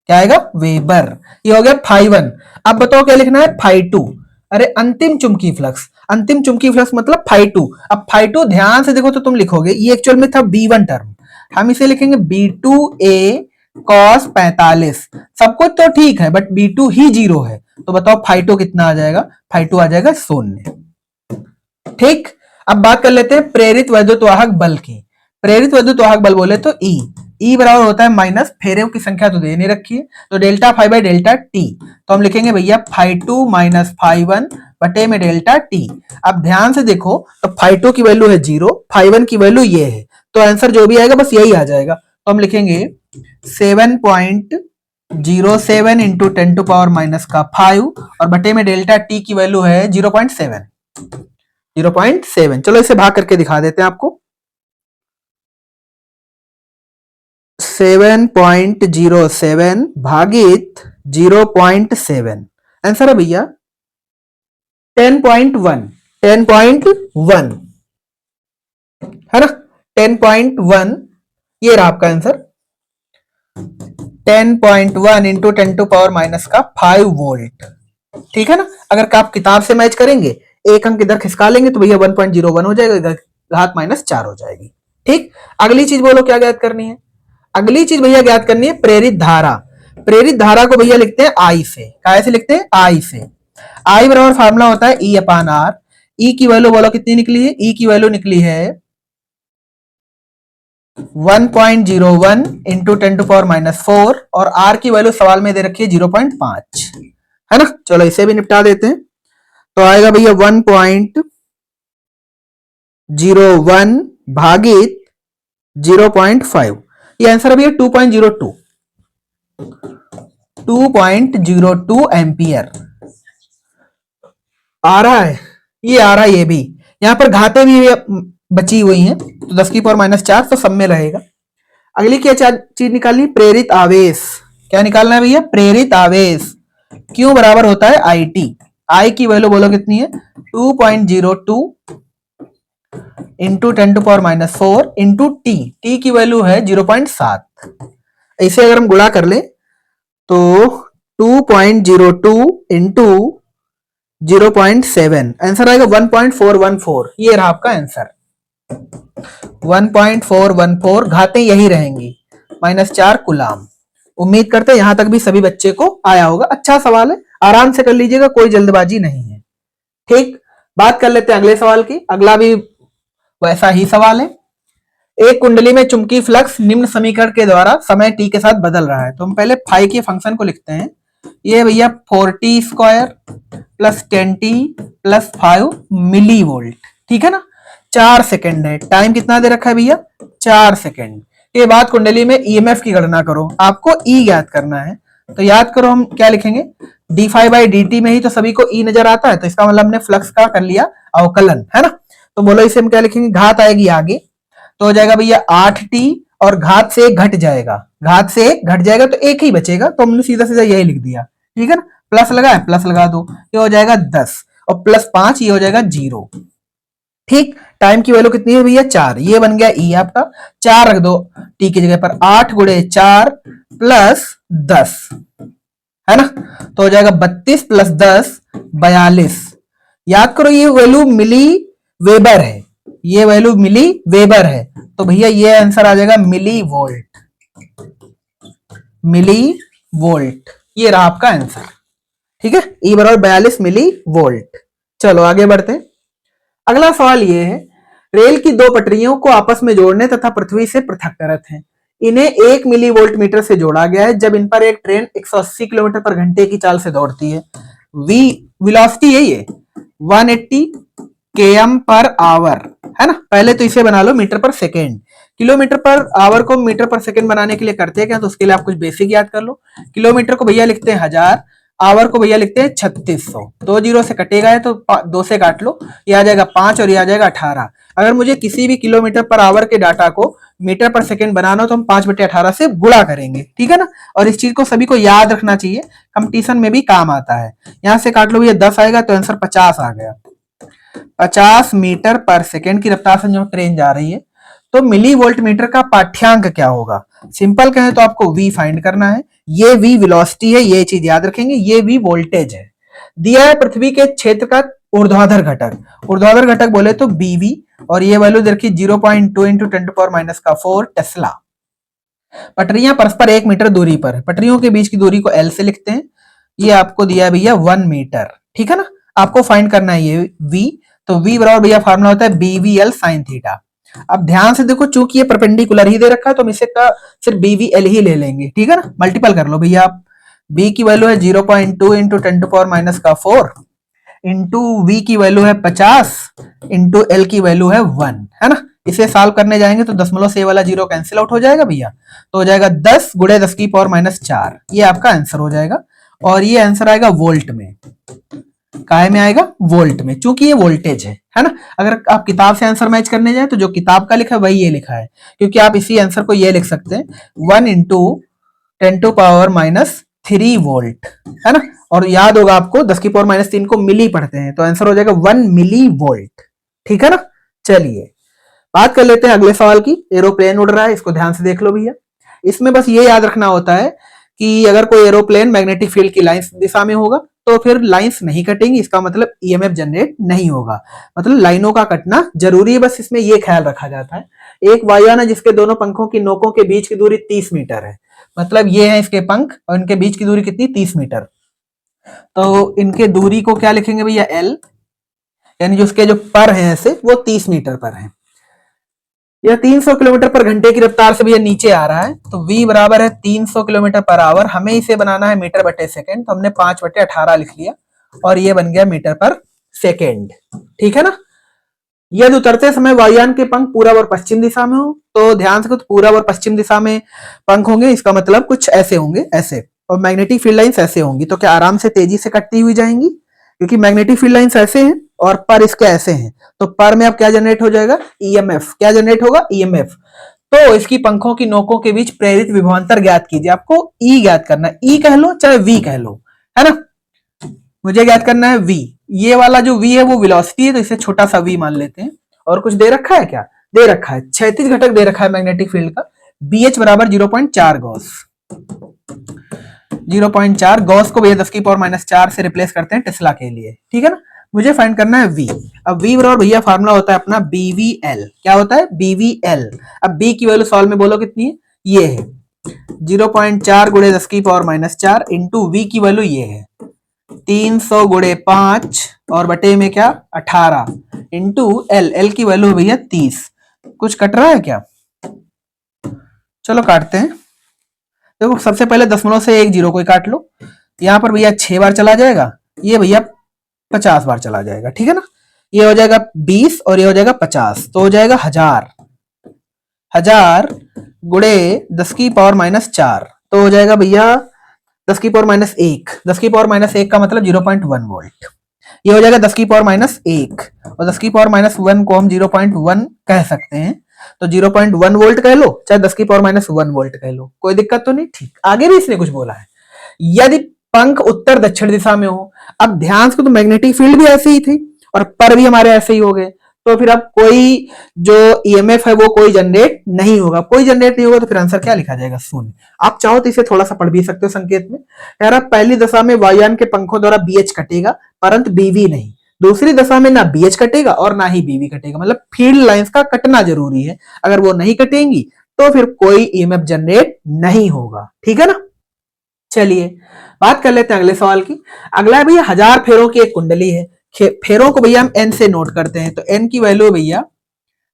क्या आएगा वेबर। ये हो गया φ1। अब बताओ क्या लिखना है φ2, अरे अंतिम चुंबकीय फ्लक्स, अंतिम चुंबकीय फ्लक्स मतलब φ2। अब φ2 ध्यान से देखो तो तुम लिखोगे, ये एक्चुअल में था B1 टर्म, हम इसे लिखेंगे B2A cos 45। सब कुछ तो ठीक है बट B2 ही 0 है, तो बताओ φ2 कितना आ जाएगा, φ2 आ जाएगा 0, ठीक। अब बात कर लेते हैं प्रेरित वैद्युत वाहक बल की। प्रेरित वैद्युत वाहक बल बोले तो E बराबर होता है माइनस, फेरों की संख्या तो दे नहीं रखी है, तो delta phi by delta T, तो हम लिखेंगे भैया φ2 माइनस φ1 बटे में डेल्टा टी। अब ध्यान से देखो तो φ2 की वैल्यू है 0, φ1 की वैल्यू ये है, तो आंसर जो भी आएगा बस यही आ जाएगा। तो हम लिखेंगे 7.07 इंटू 10⁻⁵ और बटे में डेल्टा टी की वैल्यू है 0.7। चलो इसे भाग करके दिखा देते हैं आपको। 7.07 भागित 0.7, आंसर है भैया 10.1, 10.1, है ना, 10.1, ये रहा आपका आंसर। 10.1 इंटू 10⁻⁵ वोल्ट, ठीक है ना। अगर आप किताब से मैच करेंगे, एक अंक इधर खिसका लेंगे तो भैया 1.01 हो जाएगा, इधर घात -4 हो जाएगी, ठीक। अगली चीज बोलो क्या ज्ञात करनी है, अगली चीज भैया ज्ञात करनी है प्रेरित धारा। प्रेरित धारा को भैया लिखते हैं आई से, कैसे लिखते हैं आई से। आई बराबर फार्मूला होता है E/R। ई की वैल्यू बोलो कितनी निकली है, ई की वैल्यू निकली है 1.01 इंटू 10⁻⁴, और आर की वैल्यू सवाल में दे रखी है 0.5, है ना। चलो इसे भी निपटा देते हैं, तो आएगा भैया 1.01 भागित 0.5, ये आंसर अभी है 2.02 एम्पियर आ रहा है, ये आ रहा है, ये भी यहां पर घातें भी बची हुई हैं, तो 10 की पावर -4 तो सब में रहेगा। अगली क्या चीज निकालनी, प्रेरित आवेश। क्या निकालना है भैया, प्रेरित आवेश। क्यू बराबर होता है IT, आई की वैल्यू बोलो कितनी है 2.02 इंटू 10⁻⁴ इंटू टी, टी की वैल्यू है 0.7। इसे अगर हम गुणा कर ले तो 2.02 इंटू 0.7, आंसर आएगा 1.414, ये रहा आपका आंसर 1.414। घातें यही रहेंगी, -4 कूलाम। उम्मीद करते हैं यहां तक भी सभी बच्चे को आया होगा। अच्छा सवाल है, आराम से कर लीजिएगा, कोई जल्दबाजी नहीं है, ठीक। बात कर लेते हैं अगले सवाल की। अगला भी वैसा ही सवाल है। एक कुंडली में चुंबकीय फ्लक्स निम्न समीकरण के द्वारा समय t के साथ बदल रहा है, तो हम पहले फाई के फंक्शन को लिखते हैं। ये भैया 40 square plus 10t plus 5 millivolt, ठीक है ना। 4 सेकेंड है, टाइम कितना दे रखा है भैया 4 सेकेंड। के बाद कुंडली में ईएमएफ की गणना करो, आपको ई ज्ञात करना है। तो याद करो हम क्या लिखेंगे, D phi by D T में ही तो सभी को ई नजर आता है, तो इसका मतलब हमने फ्लक्स का कर लिया अवकलन, है ना। तो बोलो इसे हम क्या लिखेंगे, घात आएगी आगे, तो हो जाएगा भैया 8t और घात से एक घट जाएगा, घात से एक घट जाएगा तो एक ही बचेगा, तो हमने सीधा सीधा यही लिख दिया, ठीक है ना। प्लस लगा है, प्लस लगा दो, ये हो जाएगा 10 और प्लस 5 ये हो जाएगा 0, ठीक। टाइम की वैल्यू कितनी है भैया 4, ये बन गया ई आपका। 4 रख दो टी की जगह पर, 8 गुणे 4 प्लस 10, है ना। तो हो जाएगा 32 प्लस 10 42। याद करो ये वैल्यू मिली वेबर है, ये वैल्यू मिली वेबर है, तो भैया ये आंसर आ जाएगा मिली वोल्ट, मिली वोल्ट, ये रहा आपका आंसर, ठीक है। ई बराबर 42 मिली वोल्ट। चलो आगे बढ़ते हैं। अगला सवाल ये है, रेल की दो पटरियों को आपस में जोड़ने तथा पृथ्वी से पृथक करत हैं, इन्हें 1 मिली वोल्ट मीटर से जोड़ा गया है जब इन पर एक ट्रेन 180 किलोमीटर पर घंटे की चाल से दौड़ती है। वी वेलोसिटी है ये 180 km पर आवर, है ना। पहले तो इसे बना लो मीटर पर सेकेंड, किलोमीटर पर आवर को मीटर पर सेकेंड बनाने के लिए करते हैं क्या, तो उसके लिए आप कुछ बेसिक याद कर लो। किलोमीटर को भैया लिखते हैं 1000, आवर को भैया लिखते हैं 3600, 2 जीरो से कटेगा है तो 2 से काट लो, ये आ जाएगा 5 और ये आ जाएगा 18। अगर मुझे किसी भी किलोमीटर पर आवर के डाटा को मीटर पर सेकेंड बनाना हो तो हम 5/18 से गुणा करेंगे, ठीक है ना। और इस चीज को सभी को याद रखना चाहिए, कंपटीशन में भी काम आता है। यहां से काट लो भैया 10 आएगा तो आंसर 50 आ गया। 50 मीटर पर सेकेंड की रफ्तार से जो ट्रेन जा रही है, तो मिली वोल्ट मीटर का पाठ्यांक क्या होगा। सिंपल कहें तो आपको v फाइंड करना है, ये v वेलोसिटी है, ये चीज याद रखेंगे, ये v वोल्टेज है। दिया है पृथ्वी के क्षेत्र का ऊर्ध्वाधर घटक, ऊर्ध्वाधर घटक बोले तो bv, और ये वैल्यू देखिए 0.2 इंटू 10⁻⁴ टेस्ला। पटरियां परस्पर 1 मीटर दूरी पर है, पटरियों के बीच की दूरी को l से लिखते हैं, ये आपको दिया है भैया 1 मीटर, ठीक है ना। आपको फाइंड करना है ये v, तो v बराबर भैया फार्मूला होता है BVL sin थीटा। अब ध्यान से देखो, चूंकि ये परपेंडिकुलर ही दे रखा है तो हम इसे का सिर्फ BVL ही ले लेंगे, ठीक है ना। मल्टीपल कर लो भैया आप, b की वैल्यू है 0.2 इंटू 10⁻⁴ इंटू v की वैल्यू है 50 इंटू l की वैल्यू है 1, है ना। इसे सॉल्व करने जाएंगे तो दशमलव से वाला जीरो कैंसिल आउट हो जाएगा भैया, तो हो जाएगा 10 गुणे 10⁻⁴, ये आपका आंसर हो जाएगा। और ये आंसर आएगा वोल्ट में, काय में आएगा वोल्ट में, चूंकि ये वोल्टेज है ना। अगर आप किताब से आंसर मैच करने जाए तो जो किताब का लिखा है वही ये लिखा है, क्योंकि आप इसी आंसर को ये लिख सकते हैं 1 इंटू 10⁻³ वोल्ट, है ना। और याद होगा आपको 10⁻³ को मिली पढ़ते हैं, तो आंसर हो जाएगा 1 मिली वोल्ट, ठीक है ना। चलिए बात कर लेते हैं अगले सवाल की। एरोप्लेन उड़ रहा है, इसको ध्यान से देख लो भैया। इसमें बस ये याद रखना होता है कि अगर कोई एरोप्लेन मैग्नेटिक फील्ड की लाइन दिशा में होगा तो फिर लाइंस नहीं कटेंगी, इसका मतलब ईएमएफ जनरेट नहीं होगा, मतलब लाइनों का कटना जरूरी है, बस इसमें ये ख्याल रखा जाता है। एक वायुयान है जिसके दोनों पंखों की नोकों के बीच की दूरी 30 मीटर है, मतलब ये है इसके पंख और इनके बीच की दूरी कितनी 30 मीटर, तो इनके दूरी को क्या लिखेंगे भैया L, यानी जो उसके जो पर है ऐसे वो 30 मीटर पर है। यह 300 किलोमीटर पर घंटे की रफ्तार से भैया नीचे आ रहा है, तो v बराबर है 300 किलोमीटर पर आवर, हमें इसे बनाना है मीटर बटे सेकेंड, तो हमने 5/18 लिख लिया और ये बन गया मीटर पर सेकेंड, ठीक है ना। यदि उतरते समय वायुयान के पंख पूरब और पश्चिम दिशा में हो, तो ध्यान से पूरब और पश्चिम दिशा में पंख होंगे, इसका मतलब कुछ ऐसे होंगे ऐसे, और मैग्नेटिक फील्ड लाइंस ऐसे होंगी, तो क्या आराम से तेजी से कटती हुई जाएंगी, क्योंकि मैग्नेटिक फील्ड लाइंस ऐसे हैं और पर इसके ऐसे हैं, तो पर में अब क्या जनरेट हो जाएगा ईएमएफ, क्या जनरेट होगा ईएमएफ। तो इसकी पंखों की नोकों के बीच प्रेरित विभवांतर ज्ञात कीजिए, आपको ई ज्ञात करना है, ई कह लो चाहे वी कह लो, है ना। मुझे ज्ञात करना है वी, ये वाला जो वी है वो वेलोसिटी है, तो इसे छोटा सा वी मान लेते हैं। और कुछ दे रखा है क्या, दे रखा है क्षैतिज घटक दे रखा है मैग्नेटिक फील्ड का, BH बराबर 0.4 गॉस, 0.4 गॉस को भैया 10⁻⁴ से रिप्लेस करते हैं टेस्ला के लिए, ठीक है ना। मुझे फाइंड करना है v, अब v बराबर भैया फार्मूला होता है अपना BVL, क्या होता है BVL। अब b की वैल्यू सॉल्व में बोलो कितनी है, ये है 0.4 गुणे 10⁻⁴ इंटू v की वैल्यू ये है 300 गुणे 5 और बटे में क्या 18 इंटू l की वैल्यू भैया 30। कुछ कट रहा है क्या, चलो काटते हैं। देखो सबसे पहले दशमलव से एक जीरो को काट लो, यहाँ पर भैया 6 बार चला जाएगा, ये भैया 50 बार चला जाएगा, ठीक है ना। ये हो जाएगा 20 और ये हो जाएगा 50, तो हो जाएगा 1000। 1000 गुणे 10⁻⁴ तो हो जाएगा भैया 10⁻1। 10⁻1 का मतलब 0.1 वोल्ट। ये हो जाएगा 10⁻1 और 10⁻1 को हम 0.1 कह सकते हैं, तो 0.1 वोल्ट कह लो चाहे 10⁻1 वोल्ट कह लो, कोई दिक्कत तो नहीं। ठीक, आगे भी इसने कुछ बोला है, यदि पंख उत्तर दक्षिण दिशा में हो। अब ध्यान से, तो मैग्नेटिक फील्ड भी ऐसे ही थी और पर भी हमारे ऐसे ही हो गए, तो फिर अब कोई जो ईएमएफ है वो कोई जनरेट नहीं होगा। कोई जनरेट नहीं होगा तो फिर आंसर क्या लिखा जाएगा? शून्य। आप चाहो तो इसे थोड़ा सा पढ़ भी सकते हो संकेत में। कह रहा पहली दशा में वायुयान के पंखों द्वारा बीएच कटेगा परंतु बीवी नहीं। दूसरी दशा में ना बीएच कटेगा और ना ही बीवी कटेगा, मतलब फील्ड लाइंस का कटना जरूरी है। अगर वो नहीं कटेंगी तो फिर कोई ईएमएफ जनरेट नहीं होगा, ठीक है ना। चलिए बात कर लेते हैं अगले सवाल की। अगला भैया 1000 फेरों की एक कुंडली है। फेरों को भैया हम एन से नोट करते हैं, तो एन की वैल्यू भैया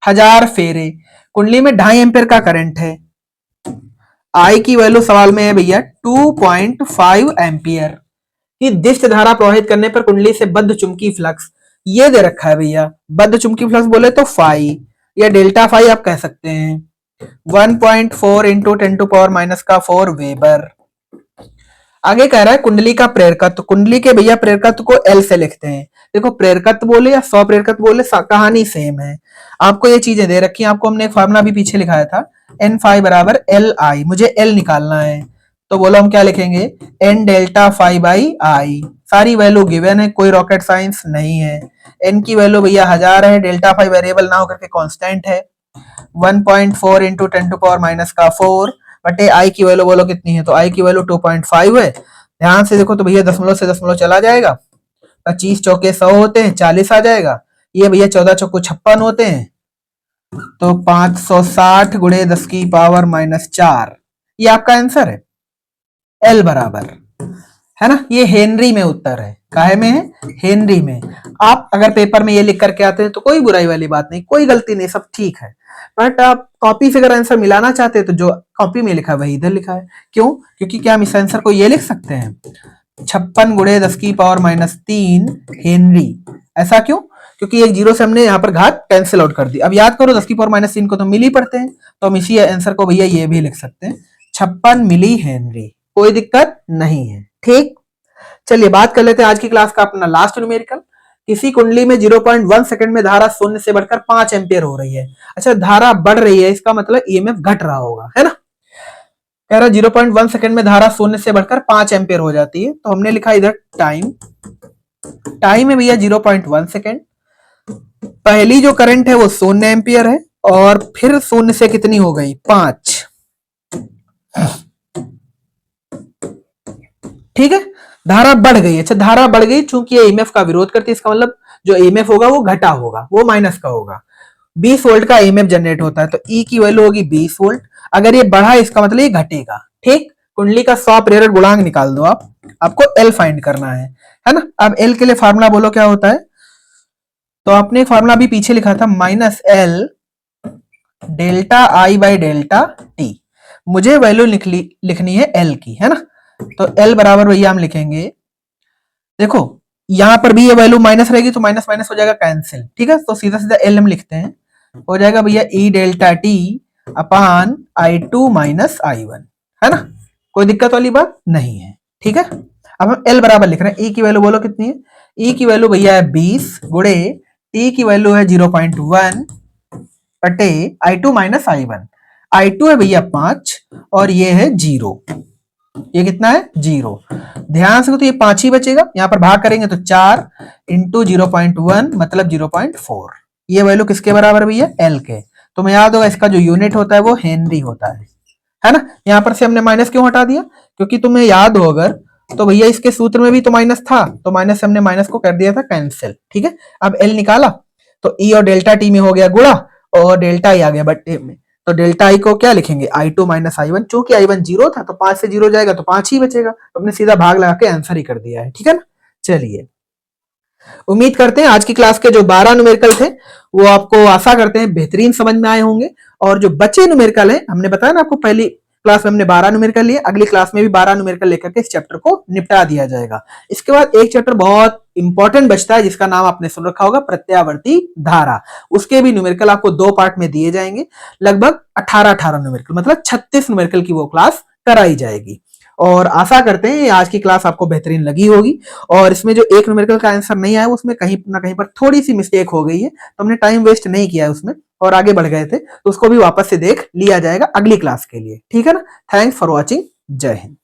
1000 फेरे। कुंडली में 2.5 एम्पियर का करंट है। आई की वैल्यू सवाल में है भैया 2.5 एम्पियर की दिष्ट धारा प्रवाहित करने पर कुंडली से बद्ध चुंबकीय फ्लक्स ये दे रखा है भैया। बद्ध चुंबकीय फ्लक्स बोले तो फाई या डेल्टा फाई आप कह सकते हैं। 1.4 इंटू 10⁻⁴ वेबर। आगे कह रहा है कुंडली का प्रेरकत्व। कुंडली के भैया प्रेरकत्व को एल से लिखते हैं। देखो प्रेरकत्व बोले या स्व प्रेरकत्व बोले कहानी सेम है। आपको ये चीजें दे रखी हैं, आपको हमने एक फार्मूला भी पीछे लिखाया था, एन फाई बराबर एल आई। मुझे एल निकालना है तो बोलो हम क्या लिखेंगे? N delta phi by I. सारी वैल्यू गिवन है, कोई रॉकेट साइंस नहीं है। एन की वैल्यू भैया 1000 है, डेल्टा फाई वेरिएबल ना होकर के कांस्टेंट है। 1.4 इंटू 10⁻⁴ बटे आई की वैल्यू बोलो कितनी है? तो आई की वैल्यू 2.5 है। ध्यान से देखो तो भैया दशमलव से दशमलव चला जाएगा, 25 चौके 100 होते हैं, 40 आ जाएगा। ये भैया 14 चौको 56 होते हैं, तो 560 गुणे 10⁻⁴ ये आपका आंसर है। एल बराबर है ना, ये हेनरी में उत्तर है। काहे में है? हेनरी में। आप अगर पेपर में ये लिख करके आते हैं तो कोई बुराई वाली बात नहीं, कोई गलती नहीं, सब ठीक है। बट आप कॉपी से अगर आंसर मिलाना चाहते हैं तो जो कॉपी में लिखा है वही इधर लिखा है। क्यों? क्योंकि क्या हम इस आंसर को ये लिख सकते हैं 56 गुणे 10⁻³ हेनरी। ऐसा क्यों? क्योंकि एक जीरो से हमने यहाँ पर घात कैंसिल आउट कर दी। अब याद करो 10⁻³ को तो मिली पढ़ते हैं, तो हम इसी आंसर को भैया ये भी लिख सकते हैं 56 मिली हेनरी। कोई दिक्कत नहीं है, ठीक। चलिए बात कर लेते हैं आज की क्लास का अपना लास्ट न्यूमेरिकल। किसी कुंडली में 0.1 सेकंड में धारा 0 से बढ़कर 5 एम्पियर हो रही है। अच्छा, धारा बढ़ रही है, इसका मतलब ईएमएफ घट रहा होगा, है ना। कह रहा 0.1 सेकंड में धारा 0 से बढ़कर 5 एम्पियर हो जाती है, तो हमने लिखा इधर टाइम। टाइम है भैया 0.1 सेकंड। पहली जो करंट है वो 0 एम्पियर है और फिर 0 से कितनी हो गई? 5। ठीक है, धारा बढ़ गई। अच्छा, धारा बढ़ गई चूंकि ये ईएमएफ का विरोध करती है, इसका मतलब जो ईएमएफ होगा वो घटा होगा, वो माइनस का होगा। 20 वोल्ट का ईएमएफ जनरेट होता है, तो ई की वैल्यू होगी 20 वोल्ट। अगर ये बढ़ा इसका मतलब ये घटेगा, ठीक। कुंडली का स्व प्रेरक गुणांक निकाल दो आप, आपको एल फाइंड करना है ना। अब एल के लिए फार्मूला बोलो क्या होता है? तो आपने फार्मूला भी पीछे लिखा था, -L delta I by delta T. मुझे वैल्यू लिखनी है एल की, है ना। तो एल बराबर भैया हम लिखेंगे, देखो यहां पर भी ये वैल्यू माइनस रहेगी तो माइनस माइनस हो जाएगा कैंसिल, ठीक है। तो सीधा सीधा एल हम लिखते हैं, हो जाएगा भैया ई delta T upon I2 minus I1, है ना। कोई दिक्कत वाली बात नहीं है, ठीक है। अब हम एल बराबर लिख रहे हैं, ई की वैल्यू बोलो कितनी है? ई की वैल्यू भैया है 20 गुणे टी की वैल्यू है 0.1 बटे I2 माइनस I1। I2 है भैया 5 और ये है 0। ये कितना है? 0। ध्यान से तो ये 5 ही बचेगा, यहां पर भाग करेंगे तो 4 इंटू 0.1 मतलब 0.4। ये वैल्यू किसके बराबर है भैया? एल के। तो मैं याद होगा इसका जो यूनिट होता है वो हेनरी होता है ना। यहां पर से हमने माइनस क्यों हटा दिया? क्योंकि तुम्हें याद हो अगर तो भैया इसके सूत्र में भी तो माइनस था, तो माइनस से हमने माइनस को कर दिया था कैंसिल, ठीक है। अब एल निकाला तो ई और डेल्टा टी में हो गया गुणा और डेल्टा ई आ गया बटे में, तो डेल्टा आई को क्या लिखेंगे? I2 minus I1। चूंकि I1 0 था तो 5 से 0 जाएगा तो 5 ही बचेगा, तो हमने सीधा भाग लगा के आंसर ही कर दिया है, ठीक है ना। चलिए उम्मीद करते हैं आज की क्लास के जो 12 न्यूमेरिकल थे वो आपको आशा करते हैं बेहतरीन समझ में आए होंगे। और जो बचे न्यूमेरिकल है, हमने बताया ना आपको पहली क्लास में हमने 12 न्यूमेरिकल लिए, अगली क्लास में भी 12 न्यूमेरिकल लेकर के इस चैप्टर को निपटा दिया जाएगा। इसके बाद एक चैप्टर बहुत इंपॉर्टेंट बचता है जिसका नाम आपने सुन रखा होगा, प्रत्यावर्ती धारा। उसके भी न्यूमेरिकल आपको 2 पार्ट में दिए जाएंगे, लगभग 18 न्यूमेरिकल, मतलब 36 न्यूमेरिकल की वो क्लास कराई जाएगी। और आशा करते हैं आज की क्लास आपको बेहतरीन लगी होगी। और इसमें जो एक न्यूमेरिकल का आंसर नहीं आया उसमें कहीं ना कहीं पर थोड़ी सी मिस्टेक हो गई है, तो हमने टाइम वेस्ट नहीं किया है उसमें और आगे बढ़ गए थे, तो उसको भी वापस से देख लिया जाएगा अगली क्लास के लिए। ठीक है ना। Thanks for watching. जय हिंद।